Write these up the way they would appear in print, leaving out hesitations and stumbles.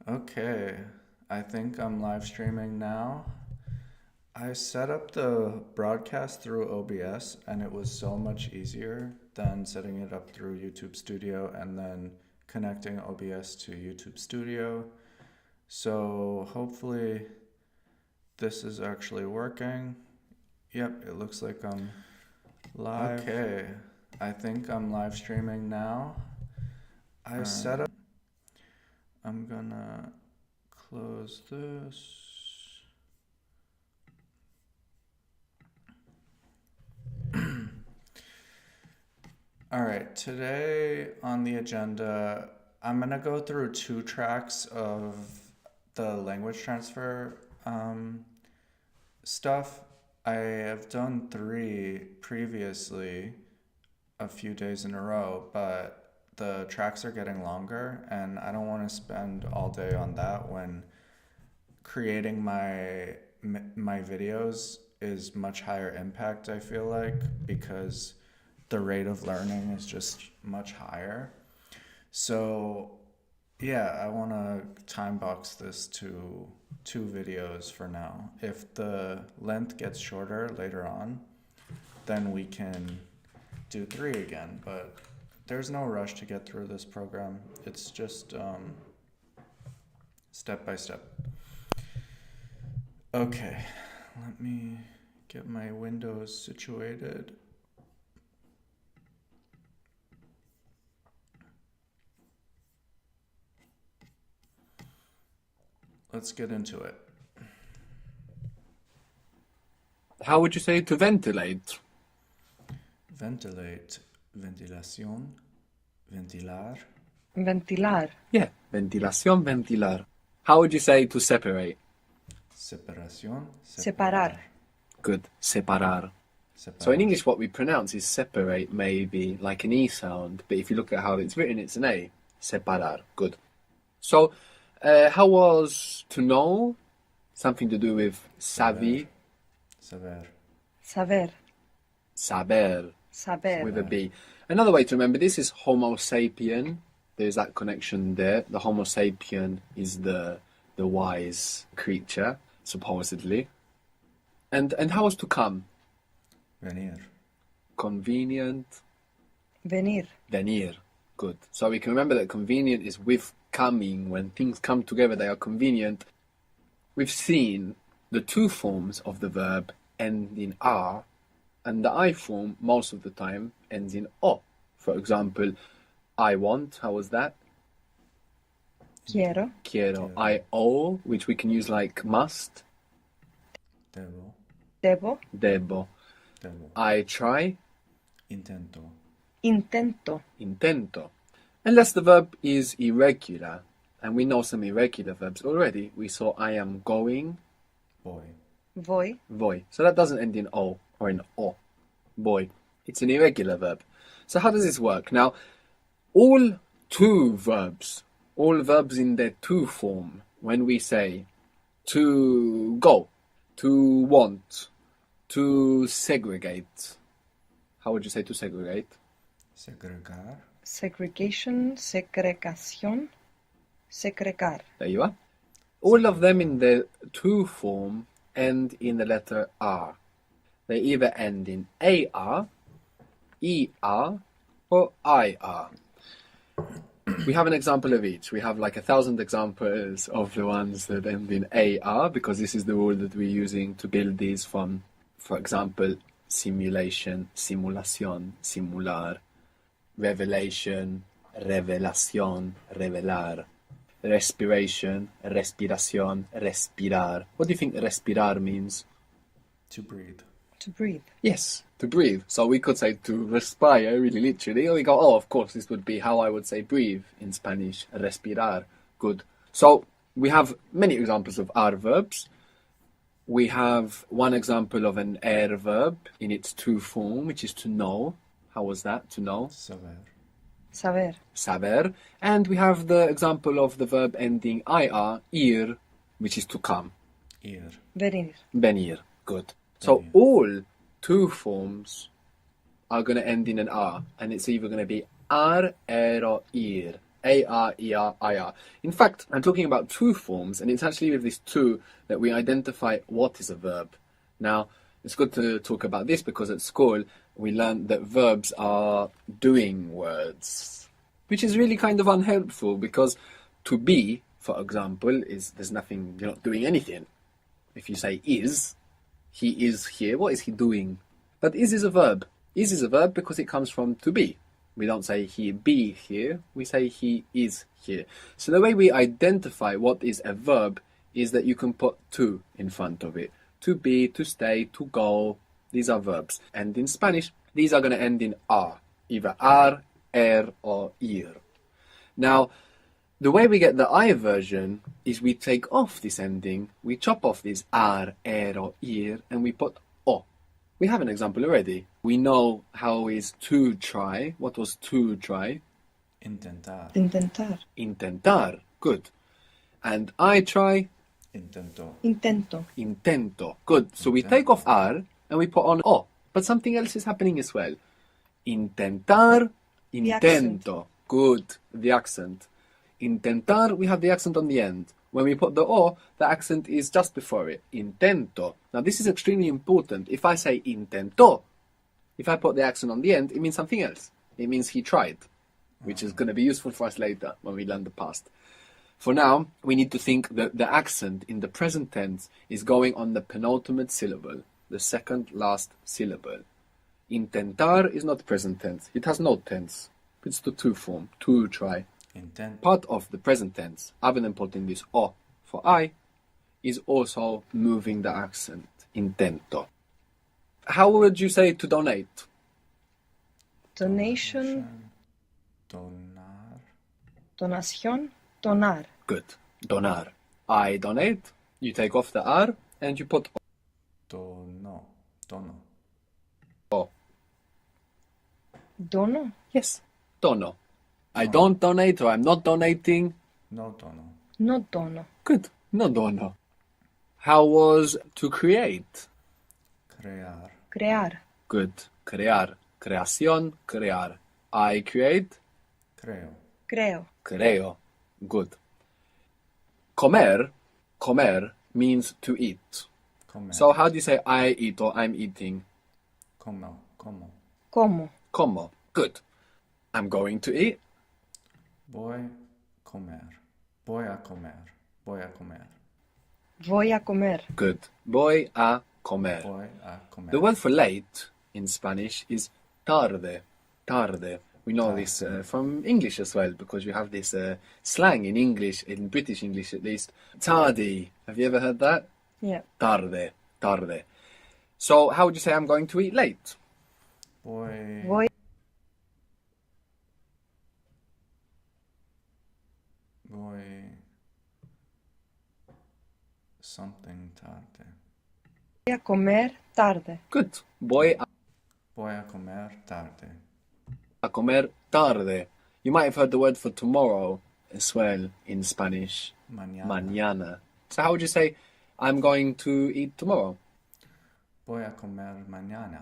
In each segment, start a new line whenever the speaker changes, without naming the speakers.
Okay, I think I'm live streaming now. I set up the broadcast through OBS and it was so much easier than setting it up through YouTube Studio and then connecting OBS to YouTube Studio. So hopefully this is actually working. Yep, it looks like I'm live. Okay, I think I'm live streaming now. I set up. I'm gonna close this. All right, today on the agenda, I'm gonna go through two tracks of the language transfer stuff. I have done three previously, a few days in a row, but the tracks are getting longer, and I don't want to spend all day on that when creating my videos is much higher impact, I feel like, because the rate of learning is just much higher. So, yeah, I want to time box this to two videos for now. If the length gets shorter later on, then we can do three again. But there's no rush to get through this program. It's just step by step. Okay, let me get my windows situated. Let's get into it.
How would you say to ventilate?
Ventilate, ventilación, ventilar.
Ventilar.
Yeah, ventilación, ventilar. How would you say to separate?
Separación,
Separar.
Good, separar.
Separar.
So in English what we pronounce is separate, maybe like an E sound, but if you look at how it's written, it's an A. Separar. Good. So, how was to know? Something to do with savi,
Saber.
Saber.
saber,
Saber.
with a B. Another way to remember this is Homo sapien. There's that connection there. The Homo sapien is the wise creature, supposedly. And how was to come?
Venir.
Convenient.
Venir.
Venir. Good. So we can remember that convenient is with coming. When things come together, they are convenient. We've seen the two forms of the verb end in R, and the I form, most of the time, ends in O. For example, I want, how was that?
Quiero.
Quiero. I owe, which we can use like must.
Debo.
Debo.
Debo.
Debo.
I try.
Intento.
Intento.
Intento. Unless the verb is irregular, and we know some irregular verbs already. We saw I am going,
Voy.
Voy.
voy. So that doesn't end in O or in O. Voy. It's an irregular verb. So how does this work? Now, all verbs in their to form, when we say to go, to want, to segregate. How would you say to segregate?
Segregar.
Segregation. Segregación. Segregar.
There you are. All of them in the to form end in the letter R. They either end in AR, ER, or IR. We have an example of each. We have like 1,000 examples of the ones that end in AR, because this is the rule that we're using to build these from, for example, simulation, simulación, simular, revelation, revelación, revelar, respiration, respiración, respirar. What do you think respirar means?
To breathe.
To breathe.
Yes, to breathe. So we could say to respire, really literally. Or we go, oh, of course, this would be how I would say breathe in Spanish. Respirar. Good. So we have many examples of R verbs. We have one example of an er verb in its to form, which is to know. How was that? To know.
Saber.
Saber.
Saber. And we have the example of the verb ending ir, which is to come.
Ir.
Venir.
Venir. Good. So
Venir.
all two forms are going to end in an R, and it's either going to be ar, er, or ir. A-R, E-R, I-R. In fact, I'm talking about two forms, and it's actually with these two that we identify what is a verb. Now, it's good to talk about this because at school we learned that verbs are doing words, which is really kind of unhelpful because to be, for example, is there's nothing, you're not doing anything. If you say is, he is here, what is he doing? But is a verb. Is a verb because it comes from to be. We don't say he be here, we say he is here. So the way we identify what is a verb is that you can put to in front of it. To be, to stay, to go, these are verbs. And in Spanish, these are going to end in ar, either ar, or ir. Now, the way we get the I version is we take off this ending, we chop off this ar, or ir, and we put o. We have an example already. We know how is to try. What was to try?
Intentar.
Intentar.
Intentar. Good. And I try?
Intento.
Intento.
Intento. Good. So we take off ar and we put on o. But something else is happening as well. Intentar. Intento. Good. The accent. Intentar, we have the accent on the end. When we put the o, the accent is just before it. Intento. Now this is extremely important. If I say intento, if I put the accent on the end, it means something else. It means he tried, which is going to be useful for us later when we learn the past. For now, we need to think that the accent in the present tense is going on the penultimate syllable, the second last syllable. Intentar is not present tense. It has no tense. It's the to form, to try.
Intent.
Part of the present tense, other than putting this o for I, is also moving the accent. Intento. How would you say to donate?
Donation.
Donar.
Donación. Donar.
Good. Donar. I donate. You take off the R and you put
Dono. Dono.
o.
Dono.
Yes. Dono. I don't donate or I'm not donating.
No dono.
No dono.
Good. No dono. How was to create?
Crear.
Crear.
Good. Crear. Creación. Crear. I create.
Creo.
Creo.
Creo. Good. Comer. Comer means to eat.
Comer.
So how do you say I eat or I'm eating?
Como. Como.
Como.
Como. Good. I'm going to eat.
Voy comer. Voy a comer. Voy a comer.
Voy a comer.
Good. Voy a comer.
Voy a comer.
The word for late in Spanish is tarde. Tarde. We know this from English as well because you have this slang in English, in British English at least. Tardy. Have you ever heard that?
Yeah.
Tarde. Tarde. So how would you say I'm going to eat late?
Voy.
Voy.
Voy. Something tarde.
Voy a comer tarde.
Good. Voy
Voy a comer tarde.
a comer tarde. You might have heard the word for tomorrow as well in Spanish.
Mañana.
Mañana. So how would you say I'm going to eat tomorrow?
Voy a comer mañana.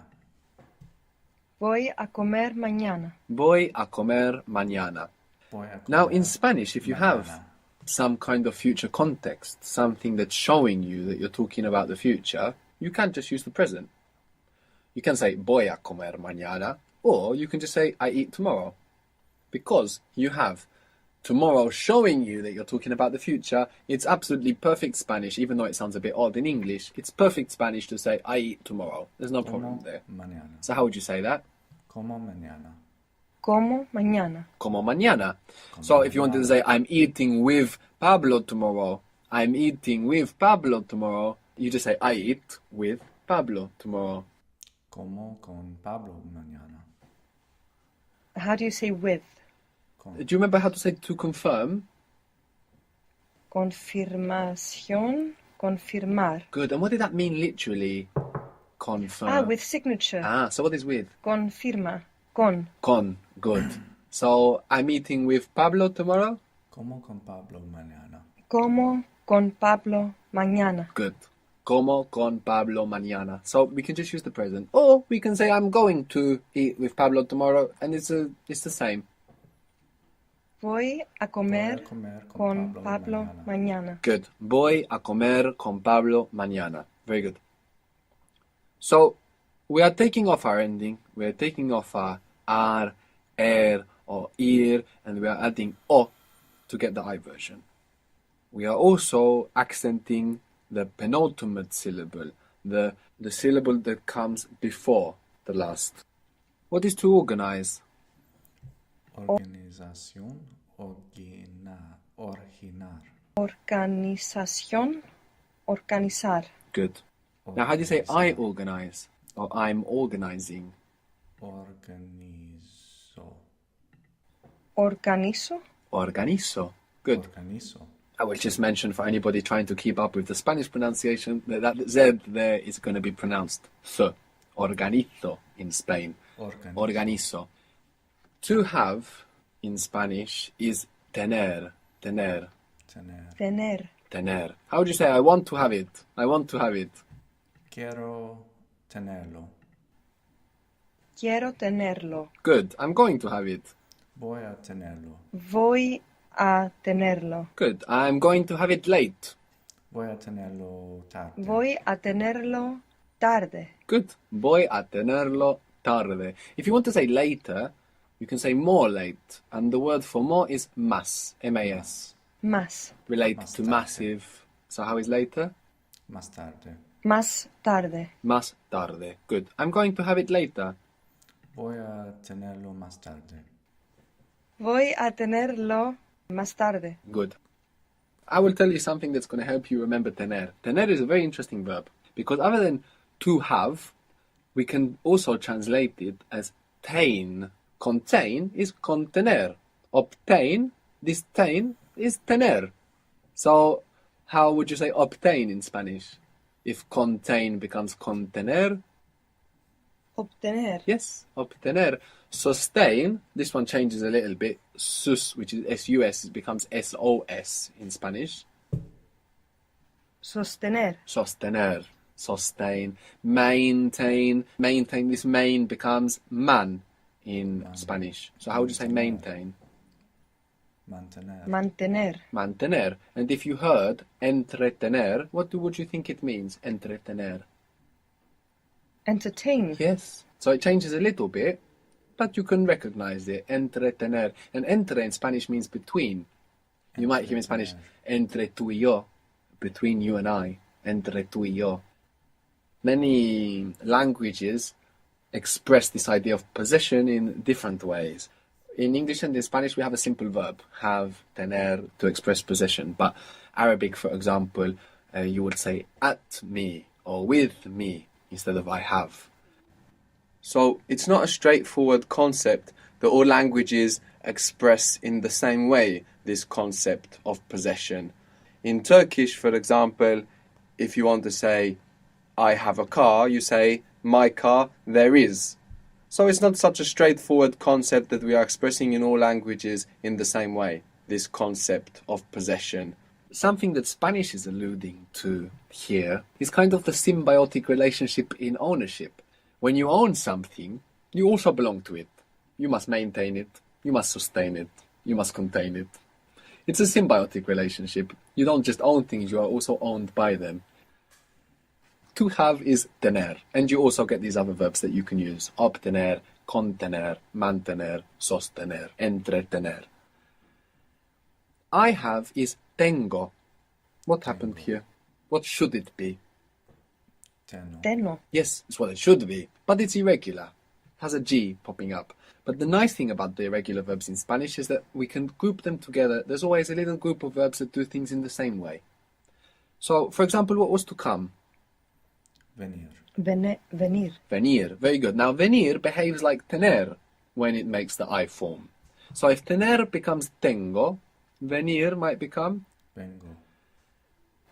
Voy a comer mañana.
Voy a comer mañana.
Voy a
Now
comer
in Spanish, if you have
mañana.
some kind of future context, something that's showing you that you're talking about the future, you can just use the present. You can say voy a comer mañana, or you can just say I eat tomorrow. Because you have tomorrow showing you that you're talking about the future, it's absolutely perfect Spanish, even though it sounds a bit odd in English. It's perfect Spanish to say I eat tomorrow. There's no problem
Como
there.
mañana.
So how would you say that?
Como mañana.
Como mañana.
Como mañana. So if you wanted to say I'm eating with Pablo tomorrow, I'm eating with Pablo tomorrow, you just say I eat with Pablo tomorrow.
Como con Pablo mañana.
How do you say with?
Con.
Do you remember how to say to confirm?
Confirmación. Confirmar.
Good. And what did that mean literally? Confirm.
Ah, with signature.
So what is with?
Confirma. Con.
Con. Good. So I'm eating with Pablo tomorrow?
Como con Pablo mañana.
Como con Pablo mañana.
Good. Como con Pablo mañana. So we can just use the present. Or we can say I'm going to eat with Pablo tomorrow, and it's the same.
Voy a
Voy
comer
a comer
con Pablo mañana.
Good. Voy a comer con Pablo mañana. Very good. So, we are taking off our ending. We are taking off our ar, or ir, and we are adding o to get the I version. We are also accenting the penultimate syllable, the syllable that comes before the last. What is to organize?
Organización, originar.
Organización, organizar.
Good. Now, how do you say I organize? Or I'm organizing?
Organizo.
Organizo.
Organizo. Good.
Organizo.
I will just mention for anybody trying to keep up with the Spanish pronunciation that Z there is going to be pronounced th. Organizo in Spain.
Organizo.
Organizo. To have in Spanish is tener. Tener.
Tener.
Tener.
Tener. How would you say I want to have it? I want to have it.
Quiero tenerlo.
Quiero tenerlo.
Good. I'm going to have it.
Voy a tenerlo.
Voy a tenerlo.
Good. I'm going to have it late.
Voy a tenerlo tarde.
Voy a tenerlo tarde.
Good. Voy a tenerlo tarde. If you want to say later, you can say more late. And the word for more is más. M-A-S.
Más.
Related
Más
to
tarde.
massive. So how is later?
Más tarde.
Más tarde.
Más tarde. Good. I'm going to have it later.
Voy a tenerlo más tarde.
Voy a tenerlo más tarde.
Good. I will tell you something that's going to help you remember tener. Tener is a very interesting verb because other than to have, we can also translate it as tain. Contain is contener. Obtain, this tain is tener. So, how would you say obtain in Spanish? If contain becomes contener,
Obtener.
yes, obtener. Sustain, this one changes a little bit. Sus, which is S-U-S, it becomes S-O-S in Spanish.
Sostener.
Sostener, sustain. Maintain, maintain, this main becomes man in Spanish. So how would you say maintain?
Mantener.
Mantener.
Mantener. And if you heard entretener, what would you think it means, entretener?
Entertain.
Yes. So it changes a little bit, but you can recognize it. Entretener. And entre in Spanish means between. You might hear in Spanish, entre tú y yo, between you and I. Entre tú y yo. Many languages express this idea of possession in different ways. In English and in Spanish, we have a simple verb, have, tener, to express possession. But Arabic, for example, you would say at me or with me instead of I have. So it's not a straightforward concept that all languages express in the same way this concept of possession. In Turkish, for example, if you want to say I have a car, you say my car, there is. So it's not such a straightforward concept that we are expressing in all languages in the same way, this concept of possession. Something that Spanish is alluding to here is kind of the symbiotic relationship in ownership. When you own something, you also belong to it. You must maintain it, you must sustain it, you must contain it. It's a symbiotic relationship. You don't just own things, you are also owned by them. To have is tener, and you also get these other verbs that you can use. Obtener, contener, mantener, sostener, entretener. I have is tengo. What happened here? What should it be?
Teno.
Teno.
Yes, it's what it should be, but it's irregular. It has a G popping up. But the nice thing about the irregular verbs in Spanish is that we can group them together. There's always a little group of verbs that do things in the same way. So, for example, what was to come?
Venir.
Venir.
Venir. Very good. Now, venir behaves like tener when it makes the I form. So if tener becomes tengo, venir might become
Vengo.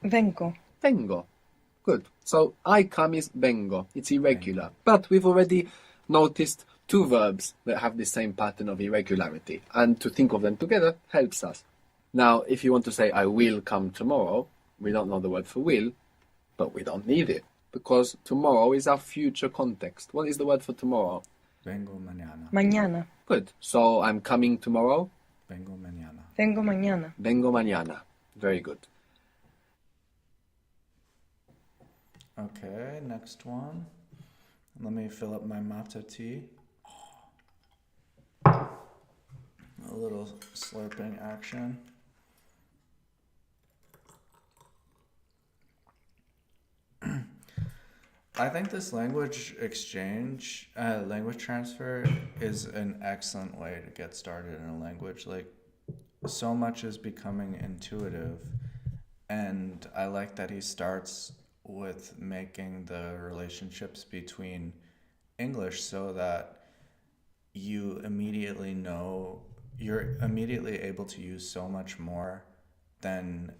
Vengo.
vengo. Good. So I come is vengo. It's irregular. But we've already noticed two verbs that have the same pattern of irregularity. And to think of them together helps us. Now, if you want to say I will come tomorrow, we don't know the word for will, but we don't need it. Because tomorrow is our future context. What is the word for tomorrow?
Vengo mañana.
Mañana.
Good. So I'm coming tomorrow.
Vengo mañana.
Vengo mañana.
Vengo mañana. Very good.
Okay, next one. Let me fill up my matcha tea. A little slurping action. I think this language exchange, language transfer is an excellent way to get started in a language. Like, so much is becoming intuitive, and I like that he starts with making the relationships between English so that you immediately know, you're immediately able to use so much more than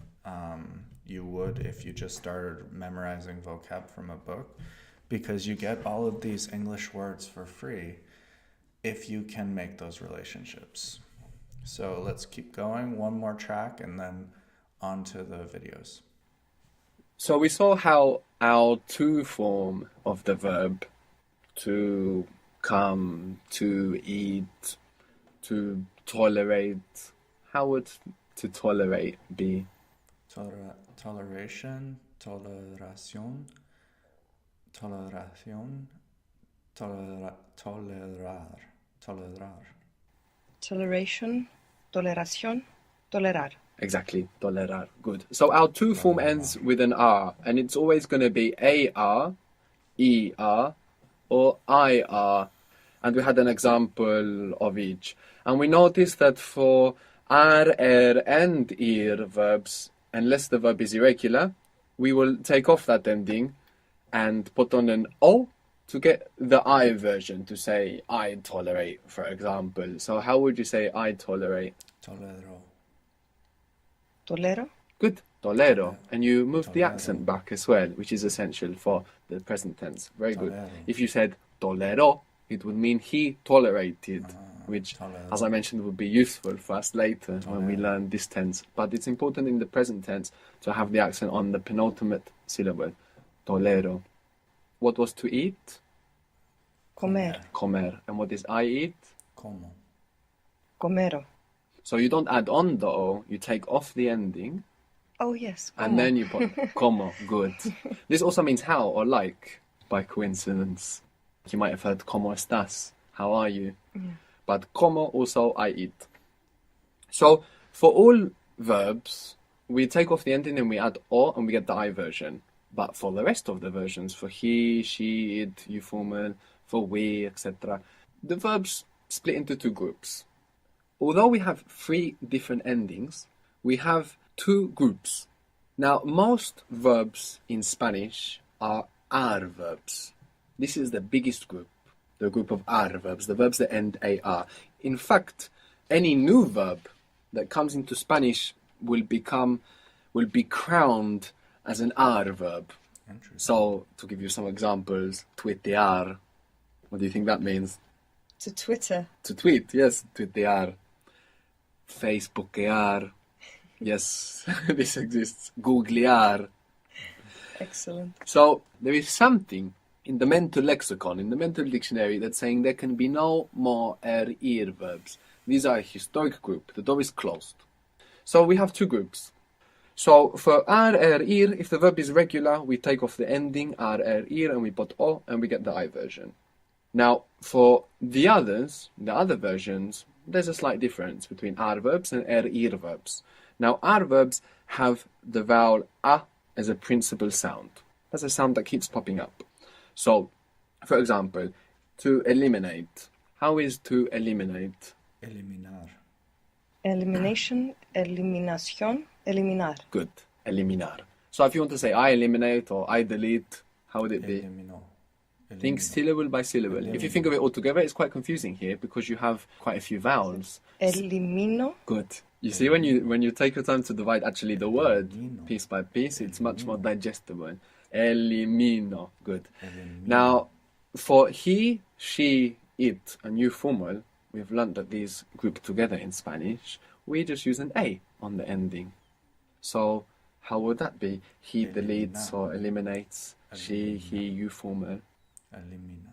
you would if you just started memorizing vocab from a book, because you get all of these English words for free if you can make those relationships. So let's keep going, one more track and then on to the videos.
So we saw how our to form of the verb, to come, to eat, to tolerate, how would to tolerate be?
Toleration, toleración, toleración, tolerar.
Toleration, toleración, tolerar.
Exactly, tolerar. Good. So our to form ends with an R, and it's always going to be AR, ER, or IR. And we had an example of each. And we noticed that for R, and ER verbs, unless the verb is irregular, we will take off that ending and put on an O to get the I version, to say I tolerate, for example. So how would you say I tolerate?
Tolero.
Tolero.
Good, tolero. And you moved the
Tolero.
accent back as well, which is essential for the present tense. Very good.
Tolero.
If you said tolero, it would mean he tolerated, which,
tolero.
as I mentioned, would be useful for us later when we
Tolero.
learn this tense. But it's important in the present tense to have the accent on the penultimate syllable, tolero. What was to eat?
Comer.
Comer. And what is I eat?
Como.
Comero.
So you don't add on the O, you take off the ending,
Oh, yes.
and then you put como. Good. This also means how or like, by coincidence. You might have heard como estás, how are you? But como also I eat. So for all verbs, we take off the ending and we add o and we get the I version. But for the rest of the versions, for he, she, it, you formal, for we, etc., the verbs split into two groups. Although we have three different endings, we have two groups. Now, most verbs in Spanish are are verbs. This is the biggest group, the group of are verbs, the verbs that end AR. In fact, any new verb that comes into Spanish will be crowned as an are verb.
Interesting.
So, to give you some examples, tuitear. What do you think that means?
To Twitter.
To tweet, yes, tuitear. Facebookear. Yes, this exists. Googlear.
Excellent.
So there is something in the mental lexicon, in the mental dictionary, that's saying there can be no more ir verbs. These are a historic group. The door is closed. So we have two groups. So for ir, if the verb is regular, we take off the ending ir, and we put o, and we get the I version. Now, for the others, the other versions, there's a slight difference between are verbs and ir verbs. Now, are verbs have the vowel a as a principal sound. That's a sound that keeps popping up. So, for example, to eliminate. How is to eliminate?
Eliminar.
Elimination, eliminación, eliminar.
Good. Eliminar. So if you want to say I eliminate or I delete, how would it be?
Elimino.
Think syllable by syllable. If you think of it all together, it's quite confusing here because you have quite a few vowels.
Elimino.
Good. You see, when you take your time to divide actually the word
Elimino.
piece by piece, it's much more digestible. Elimino. Good.
Elimino.
Now, for he, she, it, and you formal, we've learned that these group together in Spanish. We just use an A on the ending. So, how would that be? He deletes or eliminates. She, he, you formal.
Elimina.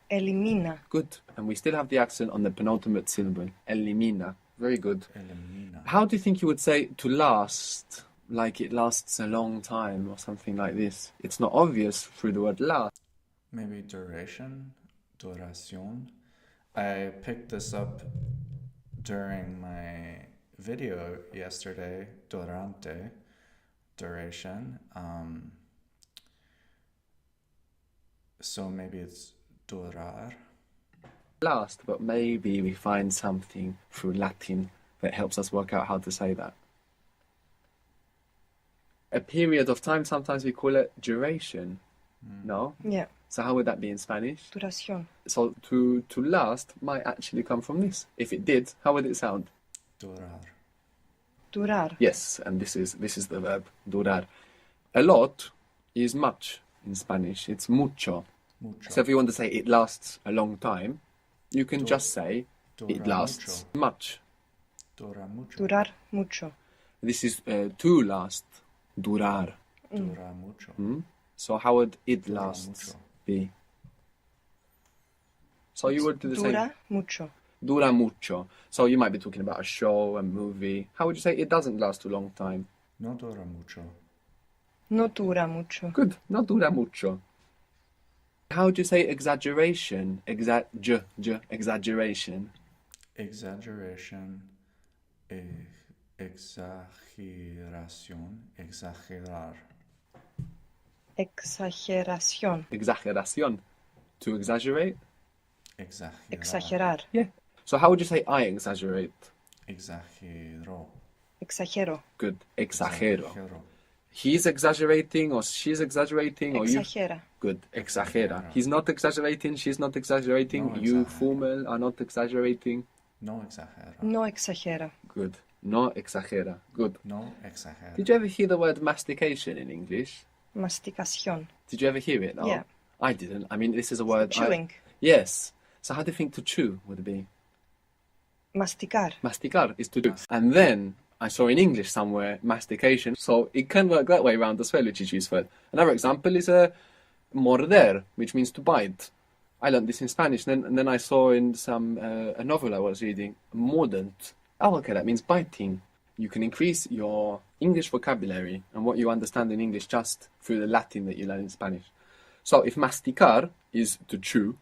Elimina.
Good. And we still have the accent on the penultimate syllable. Elimina. Very good.
Elimina.
How do you think you would say to last? Like it lasts a long time or something like this. It's not obvious through the word last.
Maybe duration, duración. I picked this up during my video yesterday, durante, duration. So maybe it's durar.
Last, but maybe we find something through Latin that helps us work out how to say that. A period of time, sometimes we call it duration. No?
Yeah.
So how would that be in Spanish?
Duración.
So to last might actually come from this. If it did, how would it sound?
Durar.
Durar.
Yes, and this is the verb durar. A lot is much in Spanish. It's mucho.
Mucho.
So if you want to say it lasts a long time, you can just say
Dura
it lasts much.
Dura mucho.
Durar mucho.
This is to last. Durar.
Dura mucho.
So how would it
Dura
last
mucho.
be? So you would do the same.
Dura mucho.
Dura mucho. So you might be talking about a show, a movie. How would you say it doesn't last a long time?
No dura mucho.
No dura mucho.
Good. No dura mucho. How would you say exaggeration? Exaggeration.
Exaggeration. Exageración. Exagerar.
Exageración.
Exageración. To exaggerate?
Exagerar.
Exagerar.
Yeah. So how would you say I exaggerate?
Exagero.
Exagero.
Good. Exagero.
Exagero.
He's exaggerating or she's exaggerating or you...
Exagera.
Good. Exagera. He's not exaggerating, she's not exaggerating,
No
you,
exagera.
Fumel, are not exaggerating.
No exagera.
No exagera.
Good. No exagera. Good.
No exagera.
Did you ever hear the word mastication in English?
Masticación.
Did you ever hear it? No?
Yeah.
I didn't. I mean, this is a word...
Chewing.
Yes. So how do you think to chew would be?
Masticar.
Masticar is to do. And then I saw in English somewhere mastication. So it can work that way around as well, which is useful. Another example is morder, which means to bite. I learned this in Spanish, and then I saw in some a novel I was reading, mordant. Oh, okay, that means biting. You can increase your English vocabulary and what you understand in English just through the Latin that you learn in Spanish. So if masticar is to chew,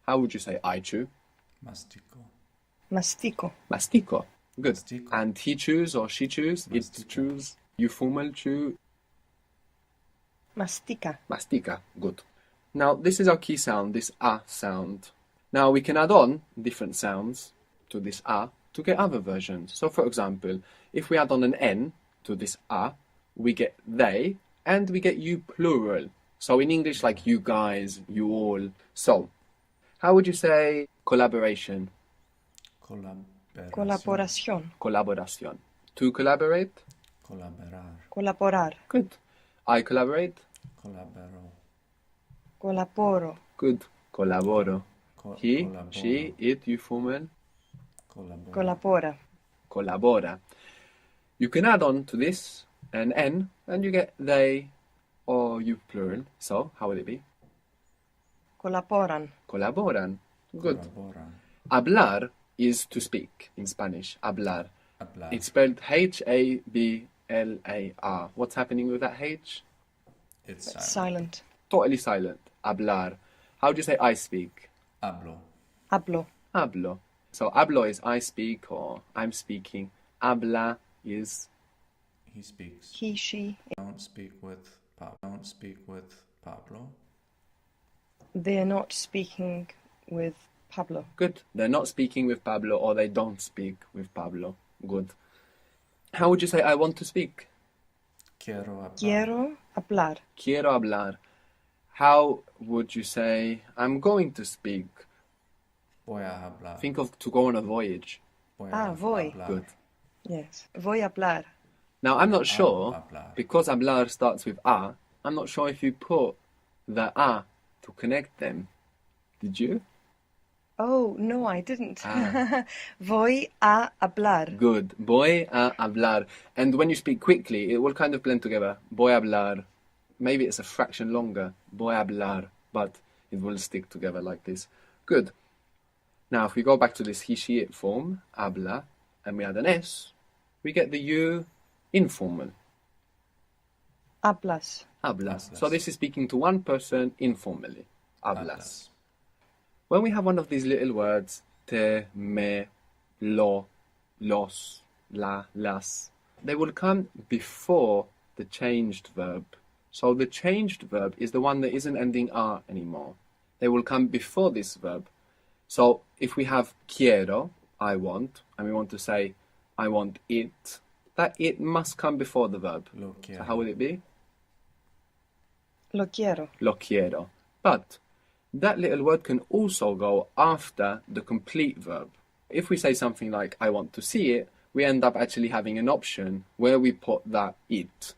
how would you say I chew?
Mastico.
Mastico.
Mastico. Good.
Mastico.
And he chews or she chews, it
Mastico.
chews, you formal chew,
Mastica.
mastica. Good. Now, this is our key sound, this a sound. Now, we can add on different sounds to this a to get other versions. So, for example, if we add on an n to this a, we get they, and we get you plural. So, in English, like you guys, you all. So, how would you say collaboration?
Colaboración.
Colaboración.
Collaboración. To collaborate?
Colaborar.
Colaborar.
Good. I collaborate?
Colaboro.
Colaboro.
Good. Colaboro. He,
Colaboro.
she, it, you formal.
Colaboro.
Colabora.
Collabora. You can add on to this an n, and you get they or you plural. So, how would it be?
Colaboran.
Colaboran. Good.
Colaboran.
Hablar is to speak in Spanish. Hablar.
Hablar.
It's spelled Hablar. What's happening with that H?
It's
It's
silent.
silent.
Totally silent. Hablar. How do you say I speak?
Hablo.
Hablo.
Hablo. So hablo is I speak or I'm speaking. Habla is
He speaks.
He, she.
Don't speak with Pablo. Don't speak with Pablo.
They're not speaking with Pablo.
good. They're not speaking with Pablo or they don't speak with Pablo. Good. How would you say I want to speak?
Quiero hablar.
Quiero hablar.
Quiero hablar. How would you say I'm going to speak?
Voy a hablar.
Think of to go on a voyage.
Voy
Ah,
a
voy.
hablar.
Good.
Yes. Voy a hablar.
Now I'm not sure
hablar.
because hablar starts with a. I'm not sure if you put the a to connect them. Did you?
Oh, no, I didn't.
Ah.
Voy a hablar.
Good. Voy a hablar. And when you speak quickly, it will kind of blend together. Voy a hablar. Maybe it's a fraction longer. Voy a hablar. But it will stick together like this. Good. Now, if we go back to this he, she, it form, habla, and we add an S, we get the U informal.
Hablas.
Hablas.
Hablas.
So this is speaking to one person informally. Hablas.
Hablas.
When we have one of these little words, te, me, lo, los, la, las, they will come before the changed verb. So the changed verb is the one that isn't ending R anymore. They will come before this verb. So if we have quiero, I want, and we want to say I want it, that it must come before the verb.
Lo
So
quiero.
how will it be?
Lo quiero.
Lo quiero. But that little word can also go after the complete verb. If we say something like I want to see it, we end up actually having an option where we put that it.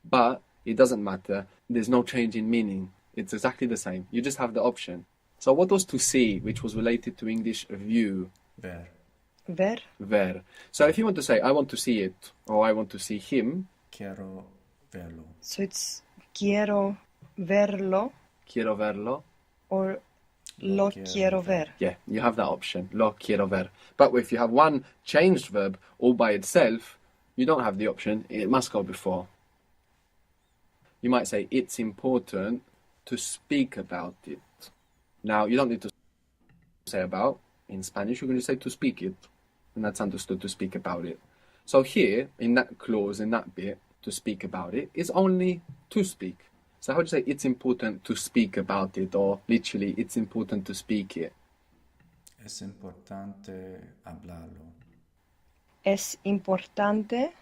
But it doesn't matter. There's no change in meaning. It's exactly the same. You just have the option. So what was to see, which was related to English view?
Ver.
Ver.
Ver. So if you want to say I want to see it or I want to see him,
Quiero verlo.
So it's quiero verlo
quiero verlo.
or lo quiero ver.
Yeah, you have that option. Lo quiero ver. But if you have one changed verb all by itself, you don't have the option. It must go before. You might say it's important to speak about it. Now, you don't need to say about. In Spanish, you can just say to speak it. And that's understood, to speak about it. So here, in that clause, in that bit, to speak about it, is only to speak. So how would you say it's important to speak about it? Or literally, it's important to speak it.
Es importante hablarlo.
Es importante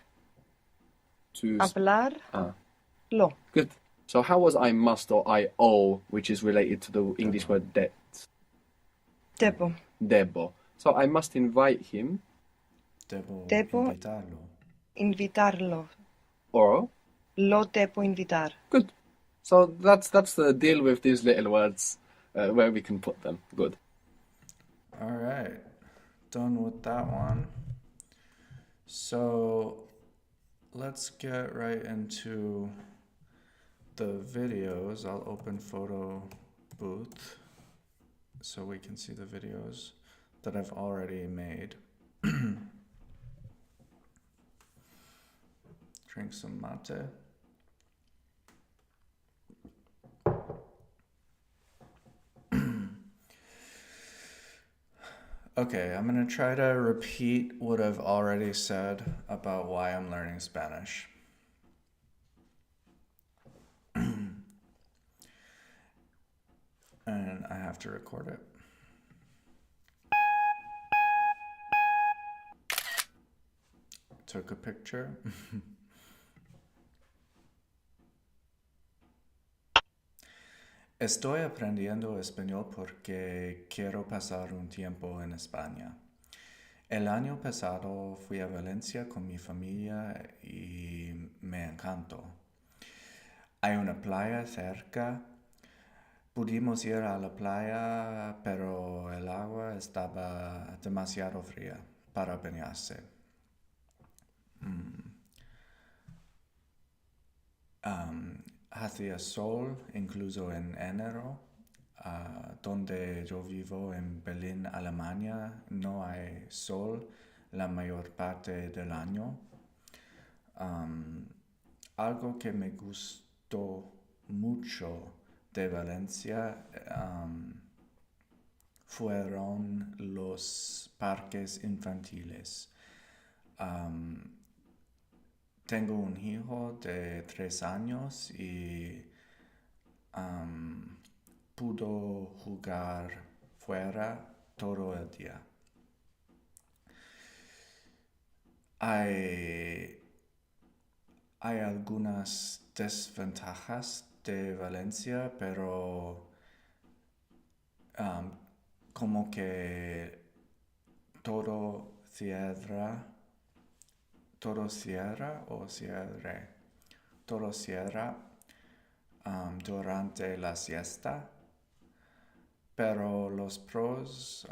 To
hablar
ah.
lo.
Good. So how was I must or I owe, which is related to the English word debt?
Debo.
Debo. So I must invite him,
Debo
Debo-
invitarlo.
Invitarlo.
or
Lo debo invitar.
good. So that's the deal with these little words, where we can put them. Good.
All right. Done with that one. So let's get right into the videos. I'll open Photo Booth so we can see the videos that I've already made. Drink some mate. Okay, I'm gonna try to repeat what I've already said about why I'm learning Spanish. And I have to record it. Took a picture. Estoy aprendiendo español porque quiero pasar un tiempo en España. El año pasado fui a Valencia con mi familia y me encantó. Hay una playa cerca. Pudimos ir a la playa, pero el agua estaba demasiado fría para bañarse. Hacía sol incluso en enero. Donde yo vivo en Berlín, Alemania, no hay sol la mayor parte del año. Algo que me gustó mucho de Valencia fueron los parques infantiles. Tengo un hijo de 3 años y pudo jugar fuera todo el día. Hay algunas desventajas de Valencia, pero como que todo cierra durante la siesta, pero los pros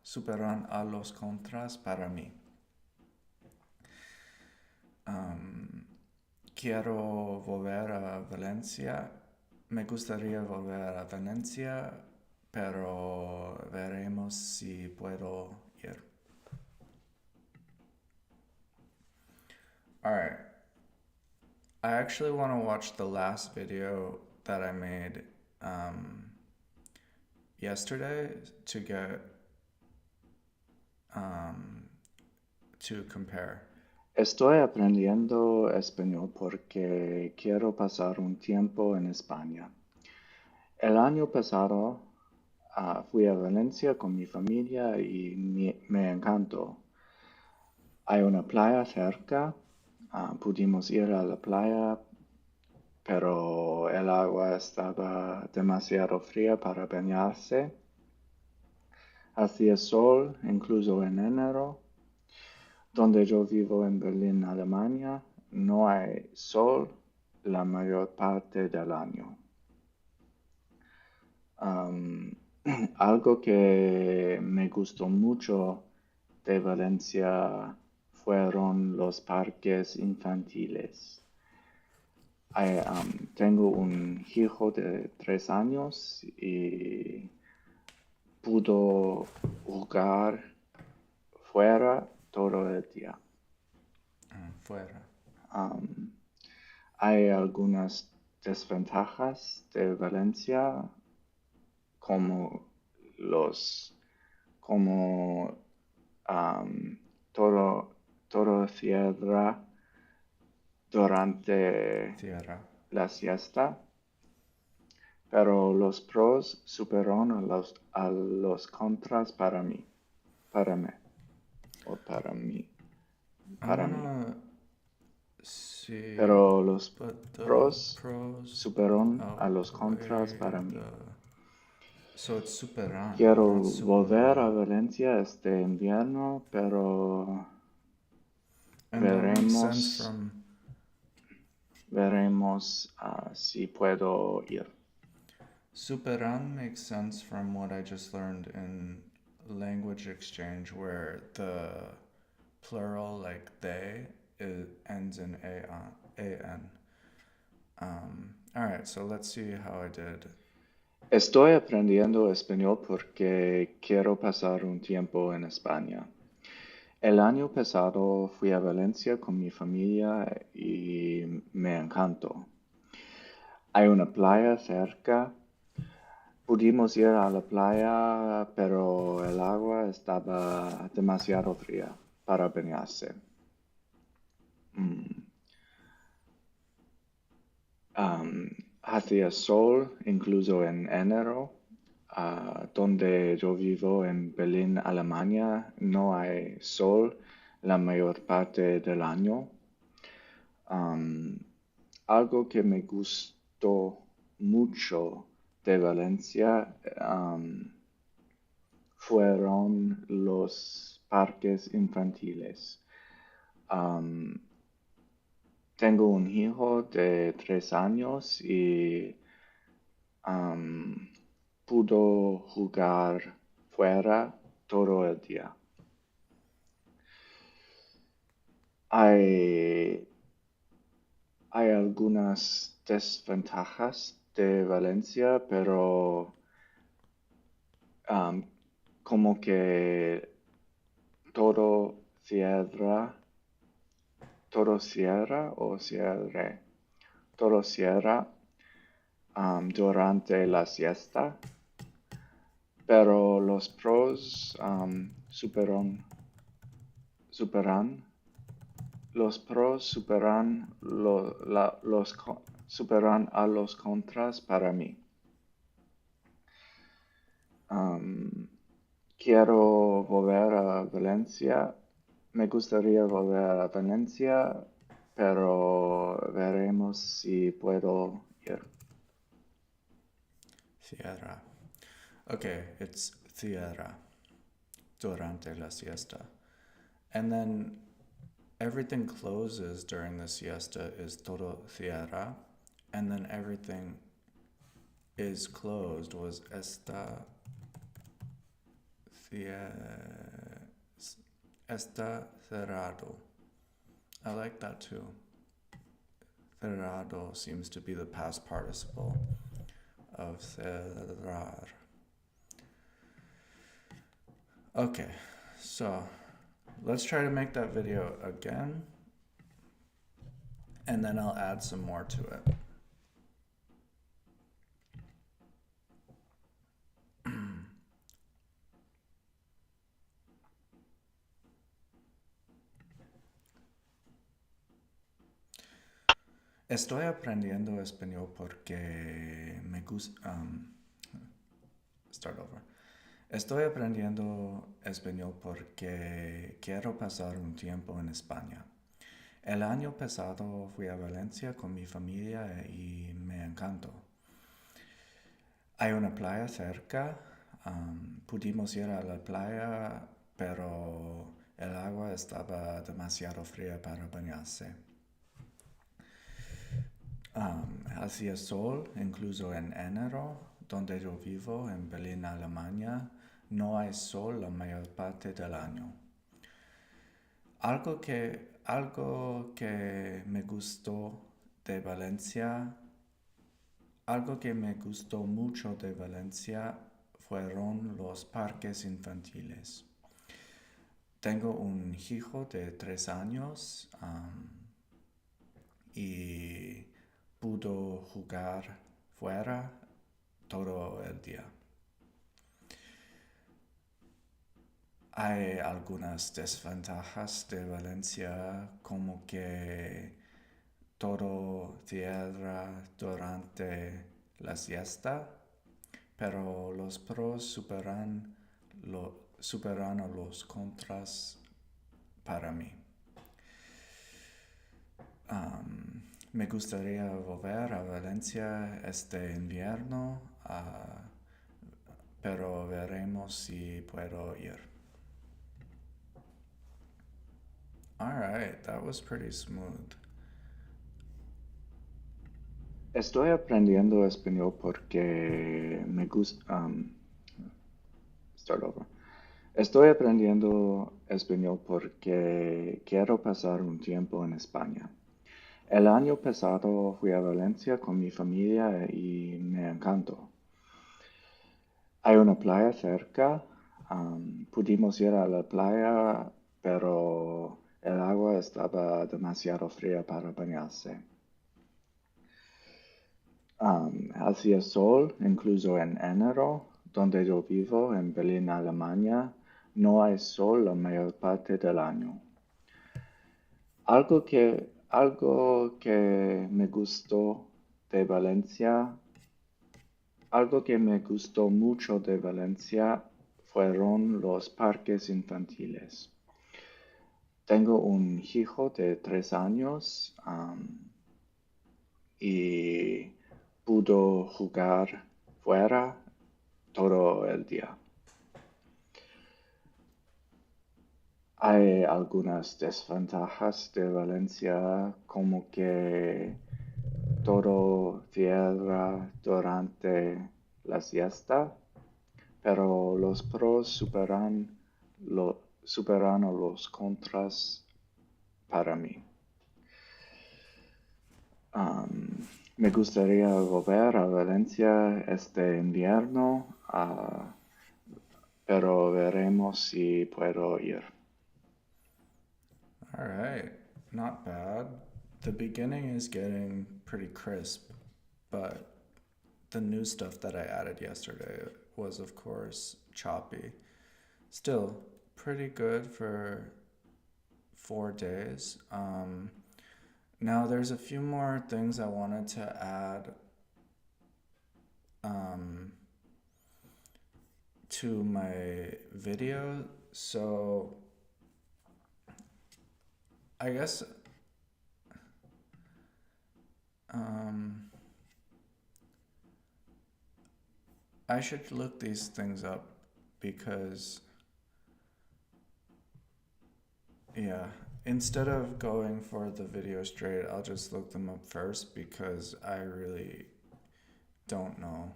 superan a los contras para mí. Quiero volver a Valencia me gustaría volver a Valencia, pero veremos si puedo ir. Alright. I actually want to watch the last video that I made yesterday to get to compare.
Estoy aprendiendo español porque quiero pasar un tiempo en España. El año pasado fui a Valencia con mi familia y me encantó. Hay una playa cerca, pudimos ir a la playa, pero el agua estaba demasiado fría para bañarse. Hacía sol, incluso en enero. Donde yo vivo en Berlín, Alemania, no hay sol la mayor parte del año. Algo que me gustó mucho de Valencia fueron los parques infantiles. Tengo un hijo de 3 años y pudo jugar fuera todo el día.
Fuera.
Hay algunas desventajas de Valencia, como todo cierra durante
Tierra.
la siesta, pero los pros superan a los contras para mí.
See,
Pero los
but the
pros
pros
superan a los contras
outweigh
para mí.
So it's superan,
Quiero
not superan.
volver a Valencia este invierno, pero
And that makes sense
veremos si puedo ir.
Superan makes sense from what I just learned in language exchange, where the plural, like they, ends in an. Alright, so let's see how I did.
Estoy aprendiendo español porque quiero pasar un tiempo en España. El año pasado fui a Valencia con mi familia y me encantó. Hay una playa cerca. Pudimos ir a la playa, pero el agua estaba demasiado fría para bañarse. Hacía sol, incluso en enero. Donde yo vivo en Berlín, Alemania, no hay sol la mayor parte del año. Algo que me gustó mucho de Valencia fueron los parques infantiles. Tengo un hijo de 3 años y pudo jugar fuera todo el día. Hay algunas desventajas de Valencia, pero como que todo cierra durante la siesta, pero los pros superan a los contras para mí. Quiero volver a Valencia. Me gustaría volver a Valencia, pero veremos si puedo ir.
Tierra. Okay, it's tierra. Durante la siesta. And then everything closes during the siesta is todo tierra. And then everything is closed was está cerrado. I like that too. Cerrado seems to be the past participle. of cerrar. Okay, so let's try to make that video again, and then I'll add some more to it. Estoy aprendiendo español porque me gusta. Start over. Estoy aprendiendo español porque quiero pasar un tiempo en España. El año pasado fui a Valencia con mi familia y me encantó. Hay una playa cerca. Pudimos ir a la playa, pero el agua estaba demasiado fría para bañarse. Hacía sol, incluso en enero, donde yo vivo, en Berlín, Alemania, no hay sol la mayor parte del año. Algo que me gustó de Valencia, algo que me gustó mucho de Valencia fueron los parques infantiles. Tengo un hijo de 3 años y pudo jugar fuera todo el día. Hay algunas desventajas de Valencia, como que todo cierra durante la siesta, pero los pros superan a los contras para mí. Me gustaría volver a Valencia este invierno, pero veremos si puedo ir. Alright, that was pretty smooth.
Estoy aprendiendo español porque me gusta. Start over. Estoy aprendiendo español porque quiero pasar un tiempo en España. El año pasado fui a Valencia con mi familia y me encantó. Hay una playa cerca. Pudimos ir a la playa, pero el agua estaba demasiado fría para bañarse. Hacía sol, incluso en enero, donde yo vivo, en Berlín, Alemania, no hay sol la mayor parte del año. Algo que me gustó de Valencia, algo que me gustó mucho de Valencia fueron los parques infantiles. Tengo un hijo de 3 años y pudo jugar fuera todo el día. Hay algunas desventajas de Valencia, como que todo cierra durante la siesta, pero los pros superan a los contras para mí. Me gustaría volver a Valencia este invierno, pero veremos si puedo ir.
Alright, not bad. The beginning is getting pretty crisp, but the new stuff that I added yesterday was, of course, choppy. Still, pretty good for 4 days. Now, there's a few more things I wanted to add to my video. So, I guess I should look these things up because, yeah, instead of going for the video straight, I'll just look them up first because I really don't know.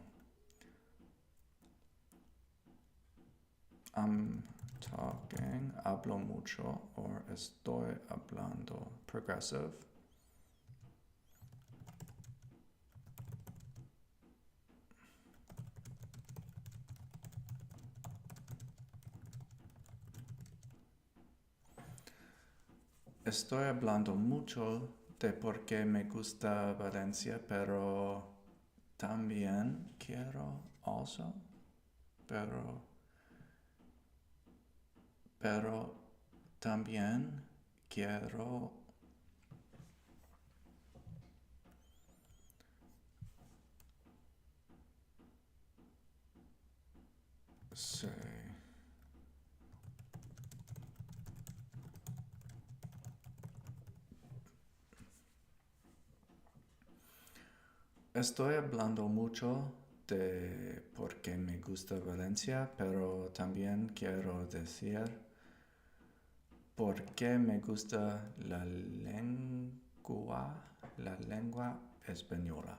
I'm talking, hablo mucho, or estoy hablando, progressive. Estoy hablando mucho de por qué me gusta Valencia, pero también quiero also, pero, pero también quiero say, estoy hablando mucho de por qué me gusta Valencia, pero también quiero decir por qué me gusta la lengua española.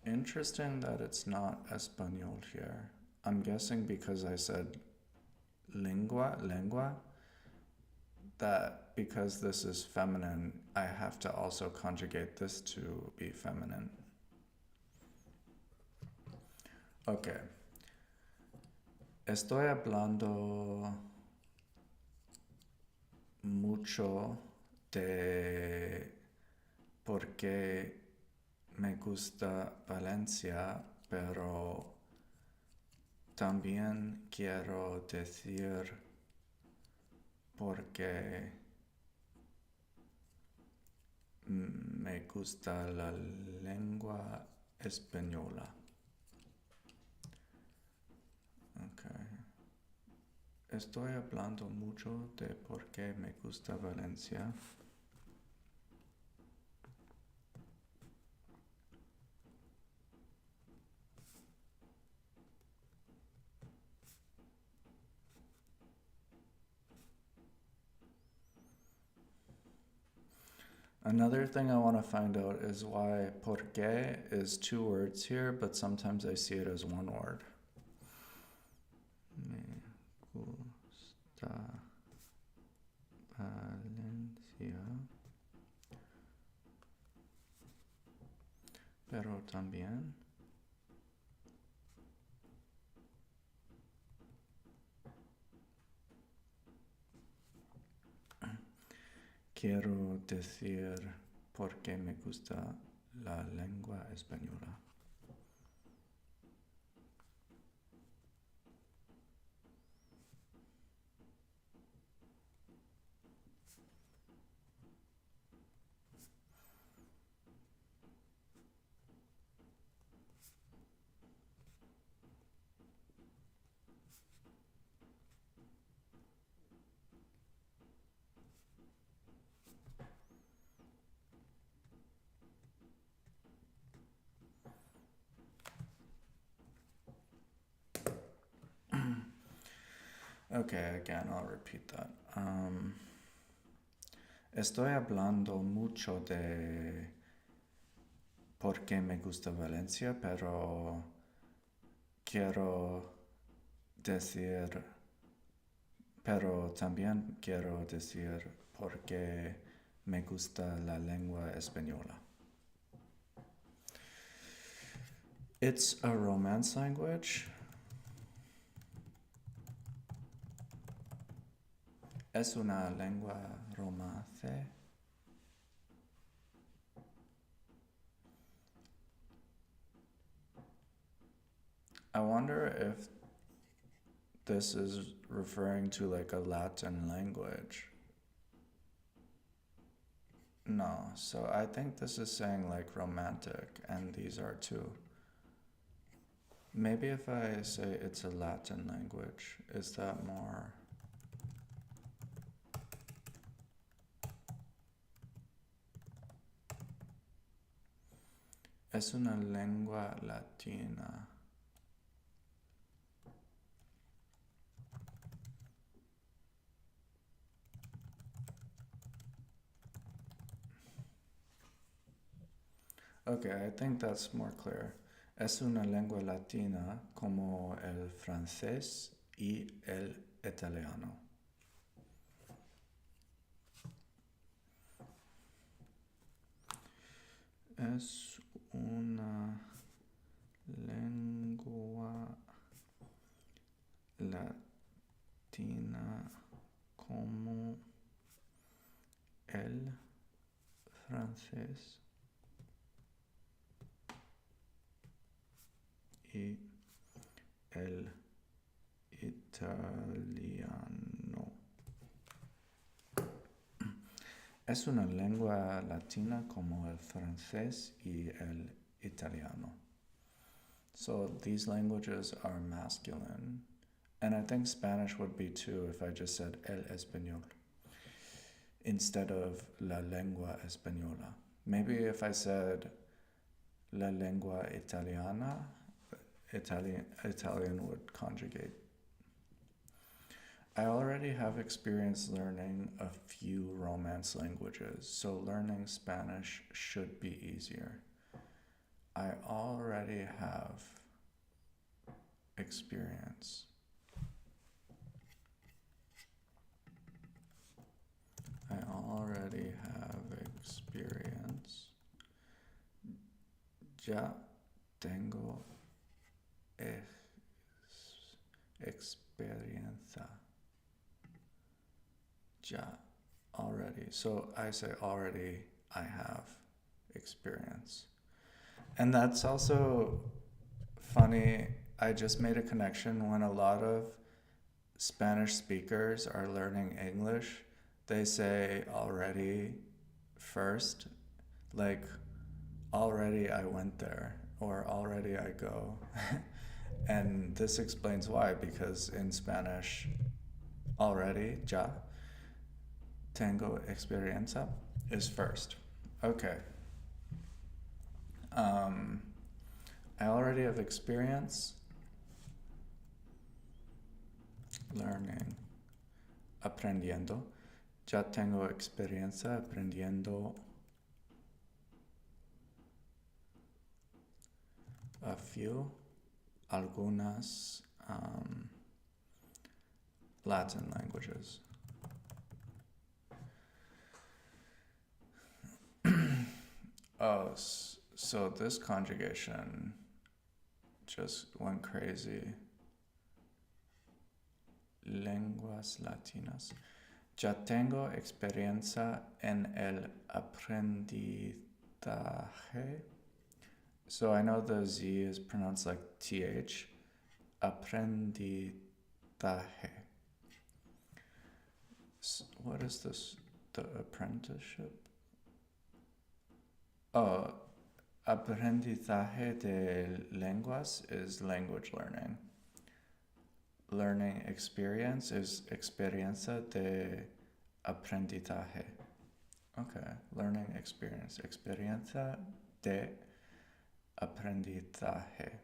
Interesting that it's not español here. I'm guessing because I said lengua, that because this is feminine, I have to also conjugate this to be feminine. Okay. Estoy hablando mucho de por qué me gusta Valencia, pero también quiero decir por qué me gusta la lengua española. Okay. Estoy hablando mucho de por qué me gusta Valencia. Another thing I want to find out is why por qué is two words here, but sometimes I see it as one word. Me gusta Valencia, pero también quiero decir por qué me gusta la lengua española. Okay, again, I'll repeat that. Estoy hablando mucho de por qué me gusta Valencia, pero quiero decir, pero también quiero decir por qué me gusta la lengua española. It's a Romance language. Es una lengua romance. I wonder if this is referring to like a Latin language. No, so I think this is saying like romantic, and these are two. Maybe if I say it's a Latin language, is that more? Es una lengua latina. Okay, I think that's more clear. Es una lengua latina como el francés y el italiano. Es una lengua latina como francés y el italiano. Es una lengua latina como el francés y el italiano. So these languages are masculine. And I think Spanish would be too if I just said el español instead of la lengua española. Maybe if I said la lengua italiana, Italian would conjugate. I already have experience learning a few Romance languages, so learning Spanish should be easier. I already have experience. I already have experience. Ya tengo experiencia. Ya, already. So I say already, I have experience. And that's also funny. I just made a connection when a lot of Spanish speakers are learning English. They say already first, like already I went there or already I go. And this explains why, because in Spanish, already, ya, tengo experiencia is first. Okay. I already have experience learning, aprendiendo. Ya tengo experiencia aprendiendo a few, algunas Latin languages. Oh, so this conjugation just went crazy. Lenguas latinas. Ya tengo experiencia en el aprendizaje. So I know the Z is pronounced like TH. Aprendizaje. What is this? The apprenticeship? Oh, aprendizaje de lenguas is language learning. Learning experience is experiencia de aprendizaje. Okay, learning experience. Experiencia de aprendizaje.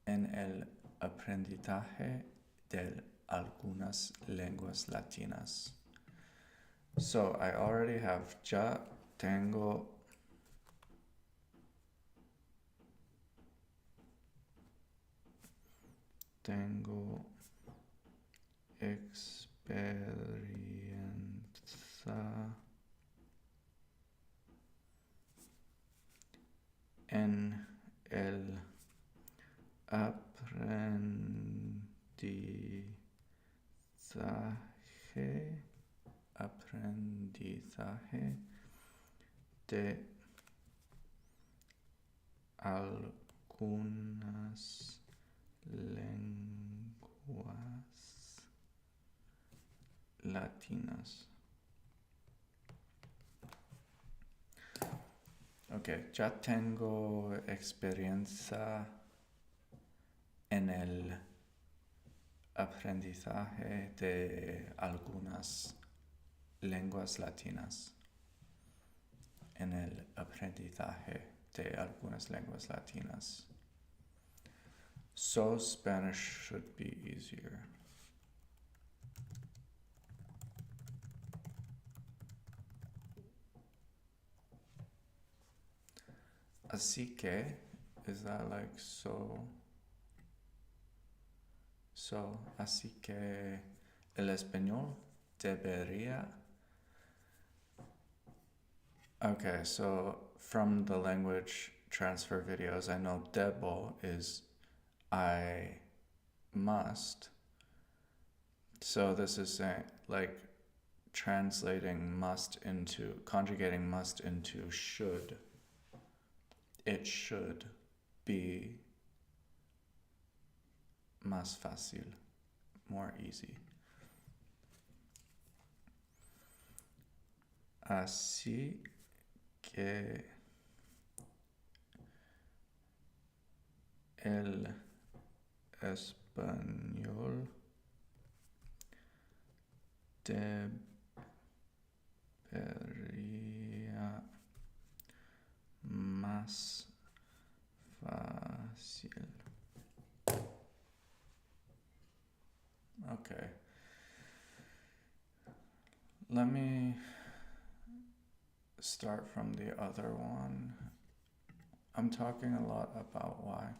En el aprendizaje de algunas lenguas latinas. So I already have ya tengo experiencia en el aprendizaje de algunas lenguas latinas. Okay, ya tengo experiencia en el aprendizaje de algunas lenguas latinas. En el aprendizaje de algunas lenguas latinas. So Spanish should be easier. Así que, is that like so? So, así que el español debería. Okay, so from the language transfer videos, I know debo is I must. So this is saying, like, translating must into, conjugating must into should. It should be más fácil, more easy. Así que el español debería más fácil. Okay. Let me start from the other one. I'm talking a lot about why.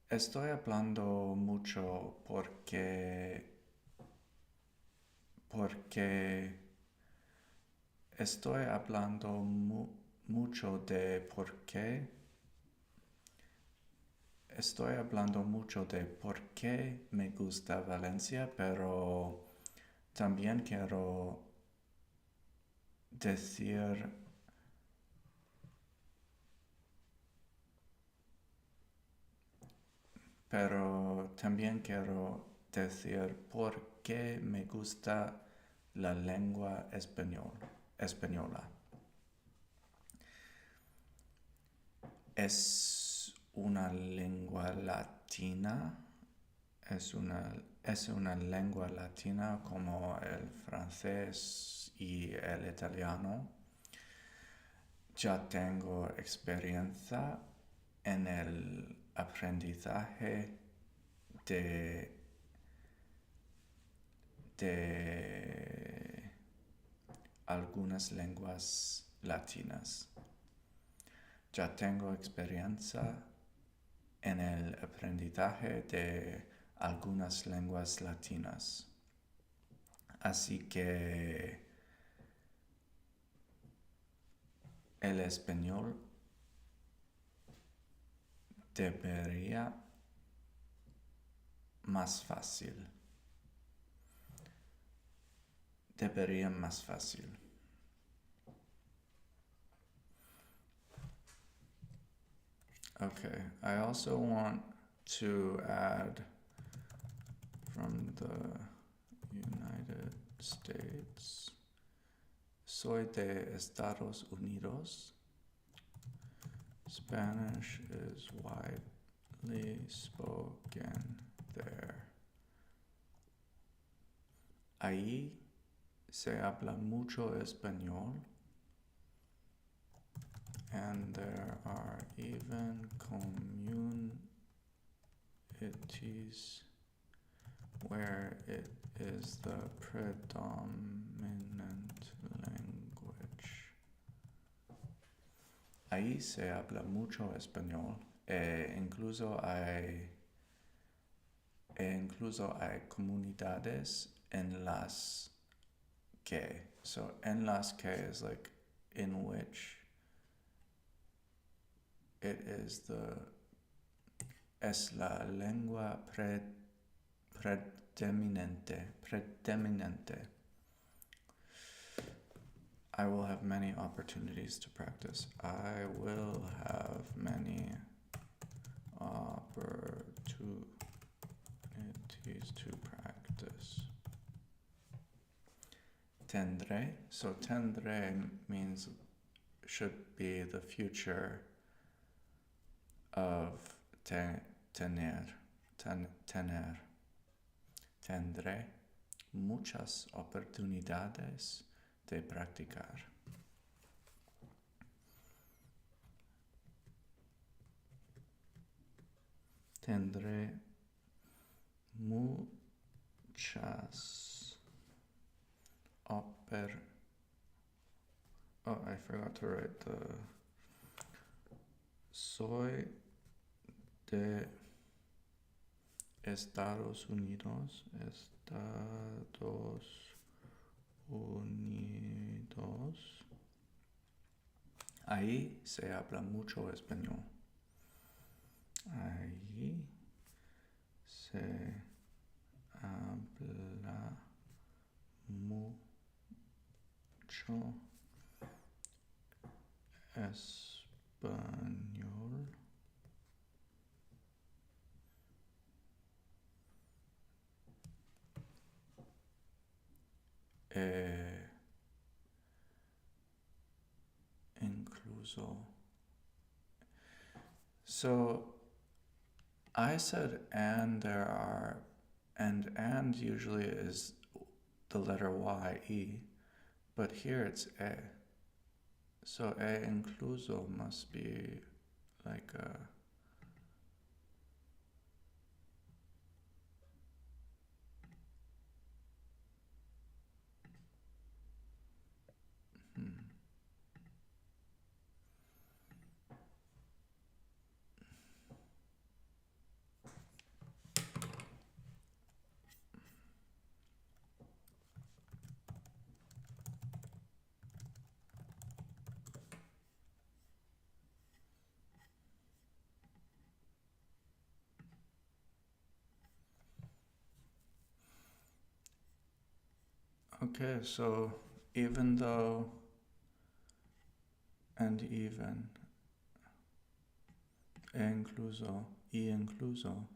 Estoy hablando mucho porque estoy hablando mucho de por qué. Estoy hablando mucho de por qué me gusta Valencia, pero también quiero decir por qué me gusta la lengua española. Es una lengua latina, es una lengua latina como el francés y el italiano. Ya tengo experiencia en el aprendizaje de algunas lenguas latinas. Ya tengo experiencia en el aprendizaje de algunas lenguas latinas. Así que el español debería más fácil. Debería más fácil. Okay, I also want to add from the United States. Soy de Estados Unidos. Spanish is widely spoken there. Ahí se habla mucho español, and there are even communities where it is the predominant language. Ahí se habla mucho español, incluso hay comunidades en las que. So en las que is like in which it is es la lengua predominante. I will have many opportunities to practice. I will have many opportunities to practice. Tendré. So tendré means should be the future of tener. Tendré muchas oportunidades de practicar. Tendré muchas Oh, I forgot to write the. Soy de Estados Unidos. Ahí se habla mucho español. Ahí se habla mucho español. Incluso. So I said and there are, and usually is the letter Y, E, but here it's E. So E incluso must be like a. Okay, so even though and even, e incluso, e incluso.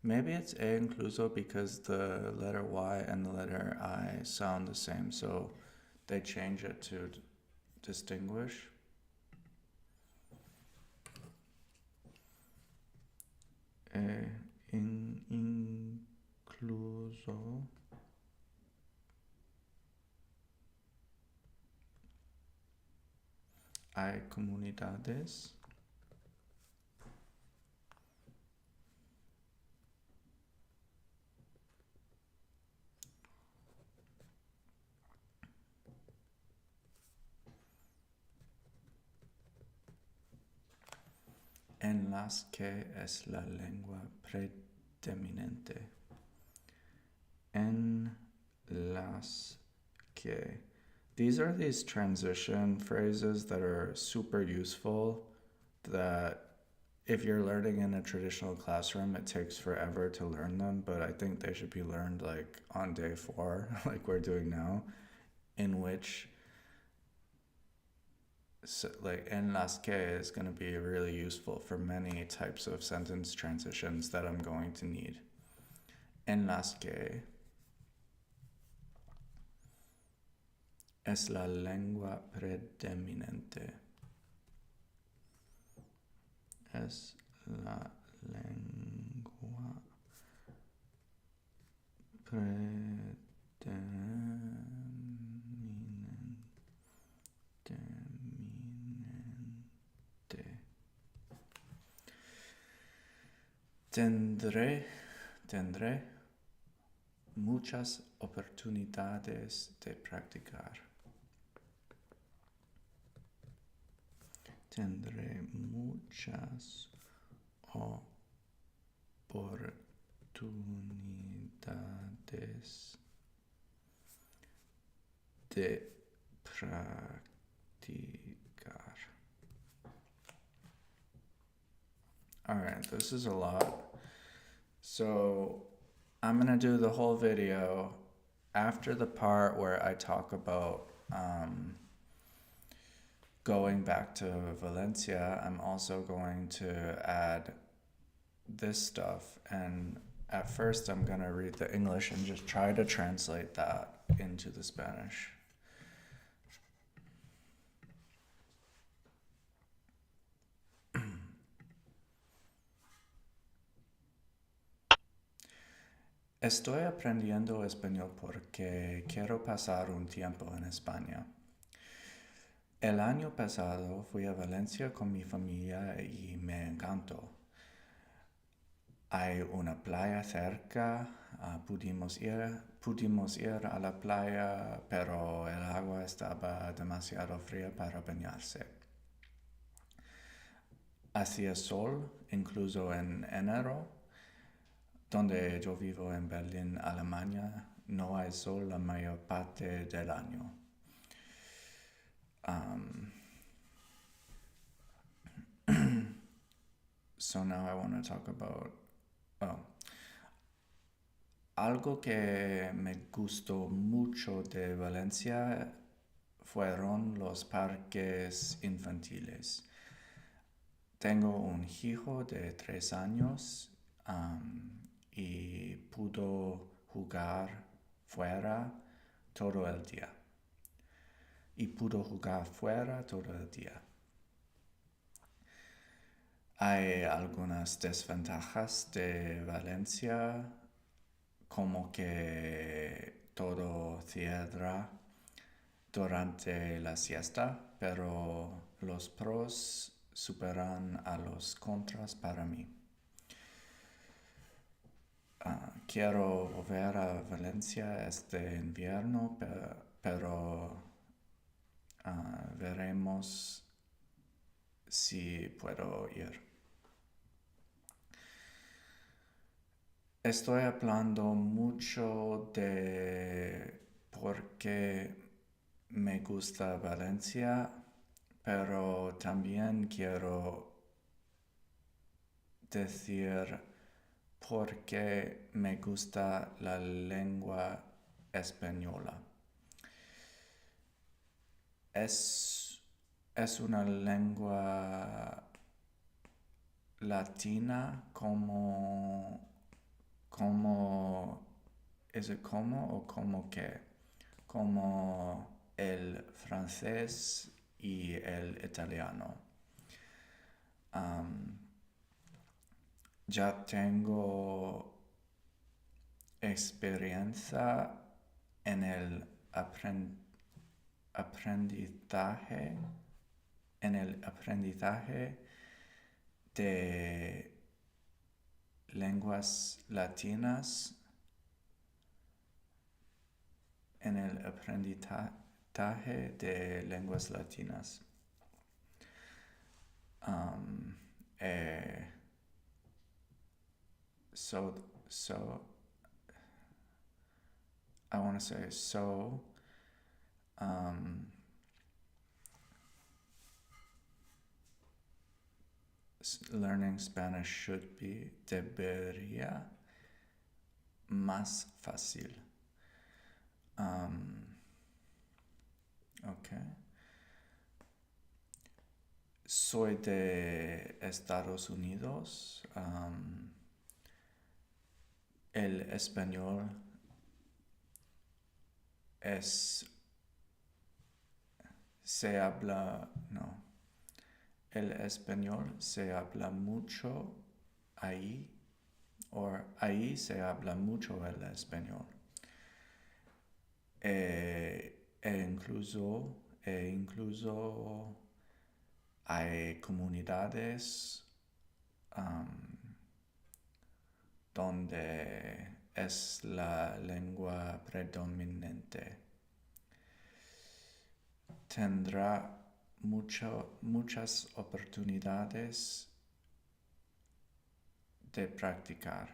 Maybe it's e incluso because the letter Y and the letter I sound the same, so they change it to distinguish. E incluso. Hay comunidades. En las que es la lengua predominante. En las que. These are these transition phrases that are super useful that if you're learning in a traditional classroom, it takes forever to learn them, but I think they should be learned like on day 4, like we're doing now, in which like en las que is going to be really useful for many types of sentence transitions that I'm going to need. En las que es la lengua predominante. Es la lengua predominante. Tendré muchas oportunidades de practicar. Tendré muchas oportunidades de practicar. All right, this is a lot. So I'm going to do the whole video after the part where I talk about going back to Valencia. I'm also going to add this stuff, and at first I'm going to read the English and just try to translate that into the Spanish. Estoy aprendiendo español porque quiero pasar un tiempo en España. El año pasado fui a Valencia con mi familia y me encantó. Hay una playa cerca, pudimos ir a la playa, pero el agua estaba demasiado fría para bañarse. Hacía sol, incluso en enero. Donde yo vivo en Berlín, Alemania, no hay sol la mayor parte del año. So now I want to talk about, Algo que me gustó mucho de Valencia fueron los parques infantiles. Tengo un hijo de 3 años, y pudo jugar fuera todo el día. Y pudo jugar fuera todo el día. Hay algunas desventajas de Valencia, como que todo cierra durante la siesta, pero los pros superan a los contras para mí. Quiero volver a Valencia este invierno, pero veremos si puedo ir. Estoy hablando mucho de por qué me gusta Valencia, pero también quiero decir por qué me gusta la lengua española. Es una lengua latina ¿es it como o como que? Como el francés y el italiano. Ya tengo experiencia en el aprendizaje de lenguas latinas, Um, eh, so, I want to say um, learning Spanish debería más fácil. Okay. Soy de Estados Unidos. El español el español se habla mucho ahí, o ahí se habla mucho el español. Incluso hay comunidades donde es la lengua predominante. Tendrá muchas oportunidades de practicar.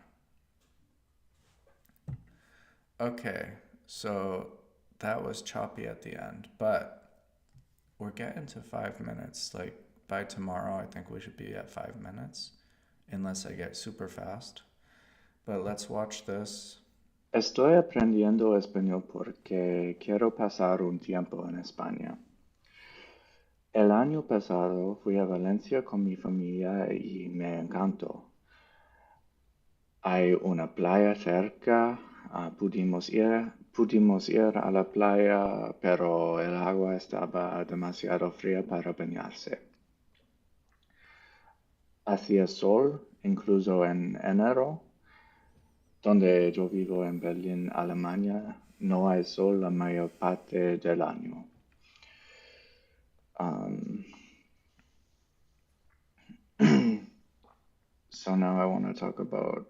Okay, so that was choppy at the end, but we're getting to 5 minutes. Like by tomorrow, I think we should be at 5 minutes, unless I get super fast. But let's watch this.
Estoy aprendiendo español porque quiero pasar un tiempo en España. El año pasado fui a Valencia con mi familia y me encantó. Hay una playa cerca, pudimos ir a la playa, pero el agua estaba demasiado fría para bañarse. Hacía sol, incluso en enero. Donde yo vivo en Berlín, Alemania, no hay sol la mayor parte del año. So now I want to talk about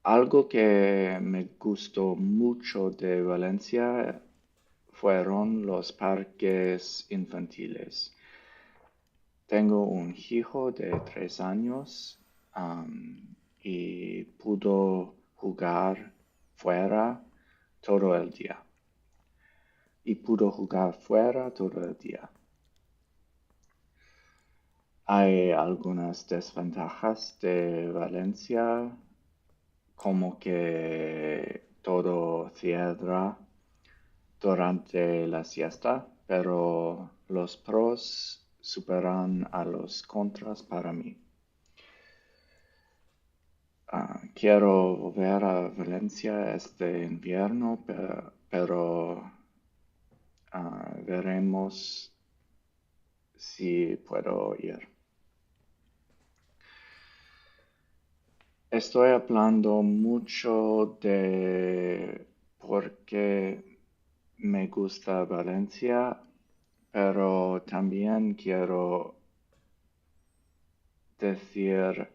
algo que me gustó mucho de Valencia fueron los parques infantiles. Tengo un hijo de 3 años y pudo jugar fuera todo el día. Hay algunas desventajas de Valencia, como que todo cierra durante la siesta, pero los pros superan a los contras para mí. Quiero volver a Valencia este invierno, pero veremos si puedo ir. Estoy hablando mucho de por qué me gusta Valencia, pero también quiero decir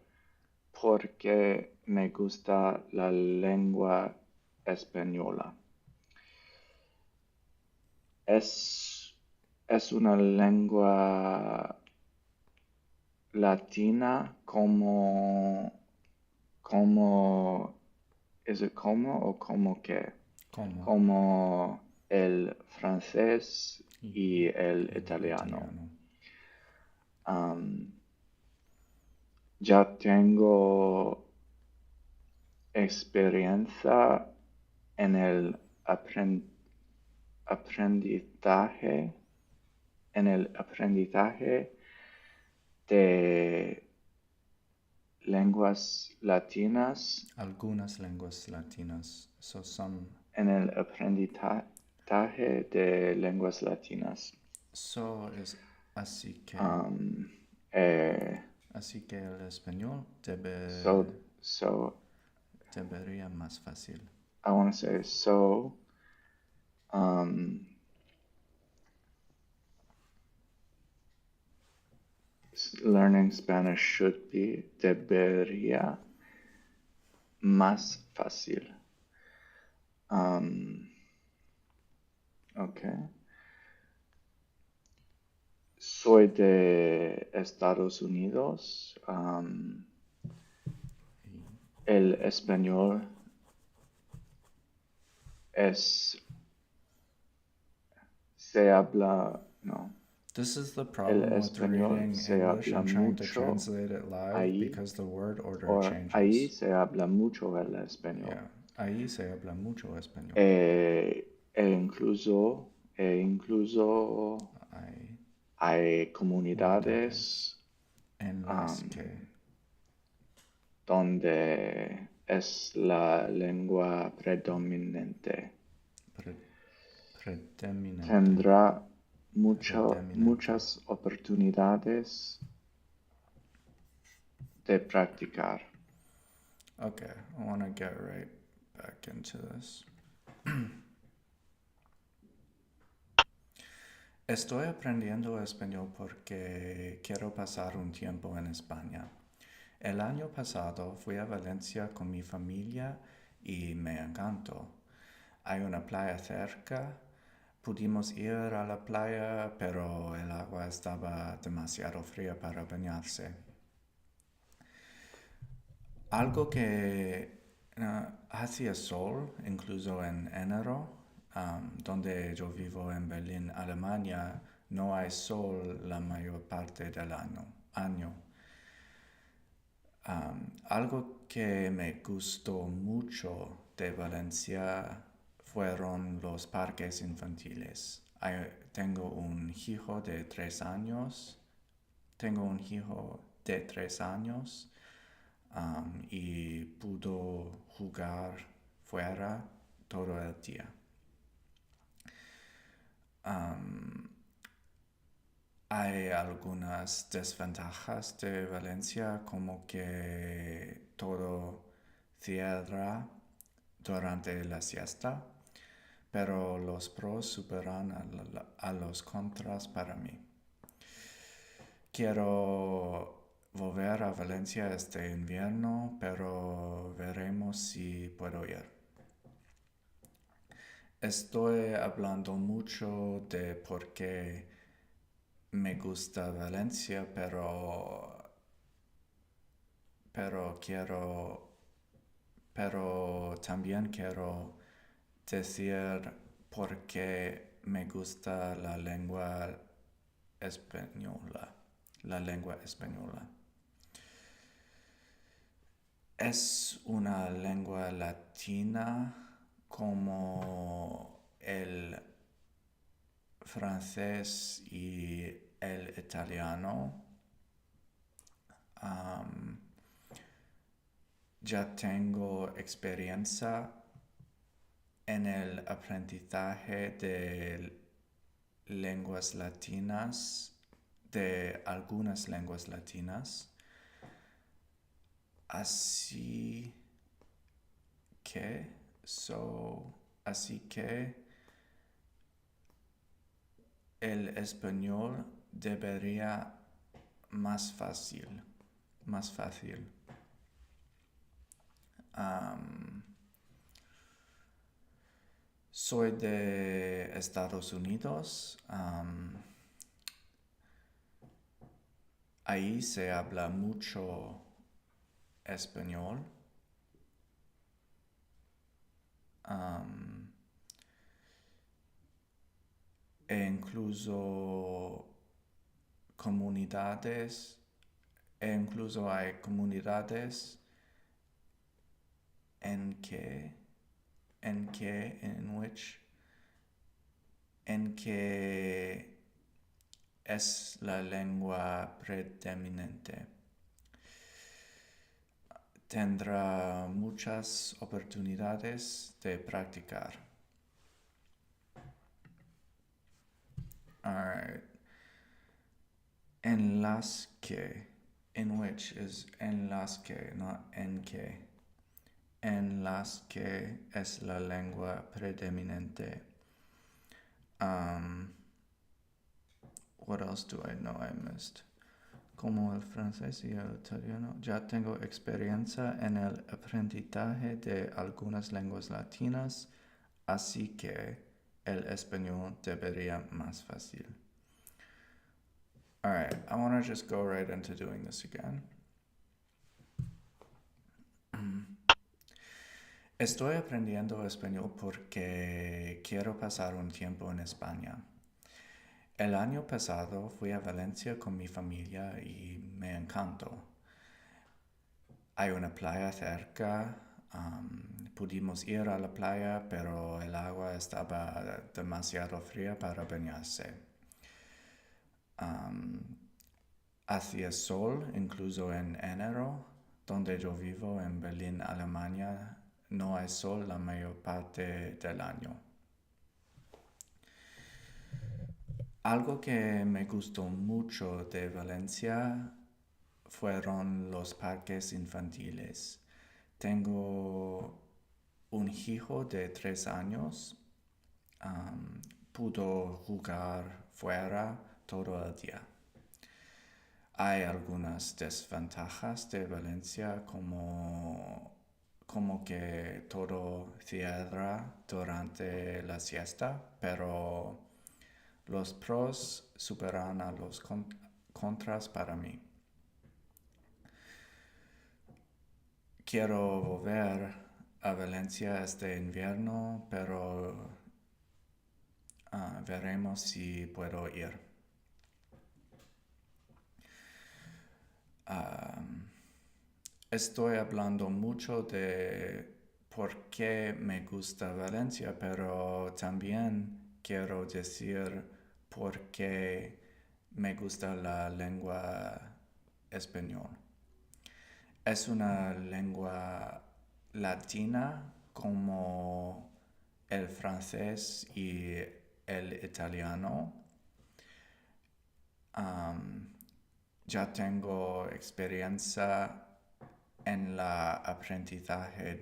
por qué me gusta la lengua española. Es una lengua latina ¿es it como o como qué?
¿Cómo?
Como el francés y el italiano. Ya tengo experiencia en el aprendizaje de lenguas latinas,
Algunas lenguas latinas. So some.
en el aprendizaje de lenguas latinas.
So es así que. Así que el español debería más fácil.
I want to say learning Spanish should be, debería, más fácil. Okay. Soy de Estados Unidos. El español se habla, no.
This is the problem with
español
reading
se
English
habla
and trying to
mucho
translate it live
ahí,
because the word order
ahí
changes.
se habla mucho el español.
Yeah, ahí se habla mucho español.
Incluso hay comunidades
en las que
donde es la lengua predominante. Tendrá muchas oportunidades de practicar.
Okay, I want to get right back into this. Estoy aprendiendo español porque quiero pasar un tiempo en España. El año pasado fui a Valencia con mi familia y me encantó. Hay una playa cerca. Pudimos ir a la playa, pero el agua estaba demasiado fría para bañarse. Algo que hacía sol, incluso en enero, donde yo vivo en Berlín, Alemania, no hay sol la mayor parte del año. Algo que me gustó mucho de Valencia fueron los parques infantiles. Tengo un hijo de 3 años. Y pudo jugar fuera todo el día. Hay algunas desventajas de Valencia, como que todo cierra durante la siesta, pero los pros superan a los contras para mí. Quiero volver a Valencia este invierno, pero veremos si puedo ir. Estoy hablando mucho de por qué me gusta Valencia, pero también quiero decir por qué me gusta la lengua española. Es una lengua latina como el francés y el italiano. Am, ya tengo experiencia en el aprendizaje de lenguas latinas, de algunas lenguas latinas. Así que, así que el español debería más fácil, más fácil. Am, Soy de Estados Unidos. Ahí se habla mucho español. Am, e incluso comunidades, incluso hay comunidades en which, en que es la lengua predominante. Tendrá muchas oportunidades de practicar. Alright. En las que, in which is en las que, not en que. En las que es la lengua predominante. What else do I know I missed? Como el francés y el italiano, ya tengo experiencia en el aprendizaje de algunas lenguas latinas, así que el español debería más fácil. Alright, I want to just go right into doing this again. Estoy aprendiendo español porque quiero pasar un tiempo en España. El año pasado fui a Valencia con mi familia y me encantó. Hay una playa cerca, pudimos ir a la playa, pero el agua estaba demasiado fría para bañarse. Hacía sol incluso en enero, donde yo vivo en Berlín, Alemania, no hay sol la mayor parte del año. Algo que me gustó mucho de Valencia fueron los parques infantiles. Tengo un hijo de 3 años. Pudo jugar fuera todo el día. Hay algunas desventajas de Valencia como que todo cierra durante la siesta, pero los pros superan a los contras para mí. Quiero volver a Valencia este invierno, pero veremos si puedo ir. Estoy hablando mucho de por qué me gusta Valencia, pero también quiero decir por qué me gusta la lengua español. Es una lengua latina como el francés y el italiano. Ya tengo experiencia en el aprendizaje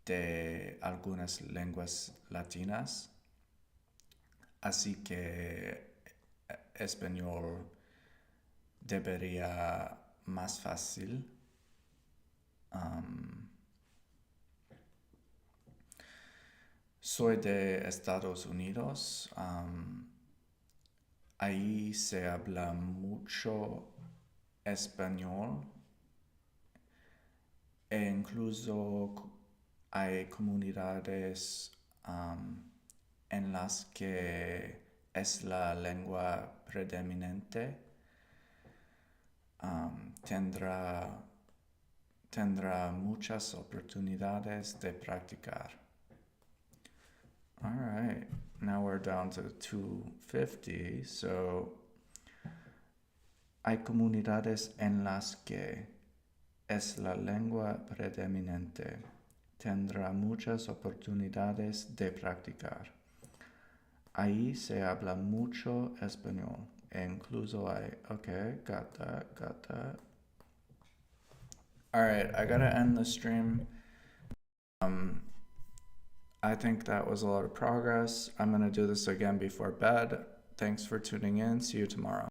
de algunas lenguas latinas, así que español debería más fácil. Soy de Estados Unidos. Ahí se habla mucho español e incluso hay comunidades en las que es la lengua predominante. Tendrá tendrá muchas oportunidades de practicar. All right, now we're down to 250. So, hay comunidades en las que es la lengua predominante. Tendrá muchas oportunidades de practicar. Ahí se habla mucho español. E incluso hay. Okay, got that. All right, I gotta end the stream. I think that was a lot of progress. I'm gonna do this again before bed. Thanks for tuning in. See you tomorrow.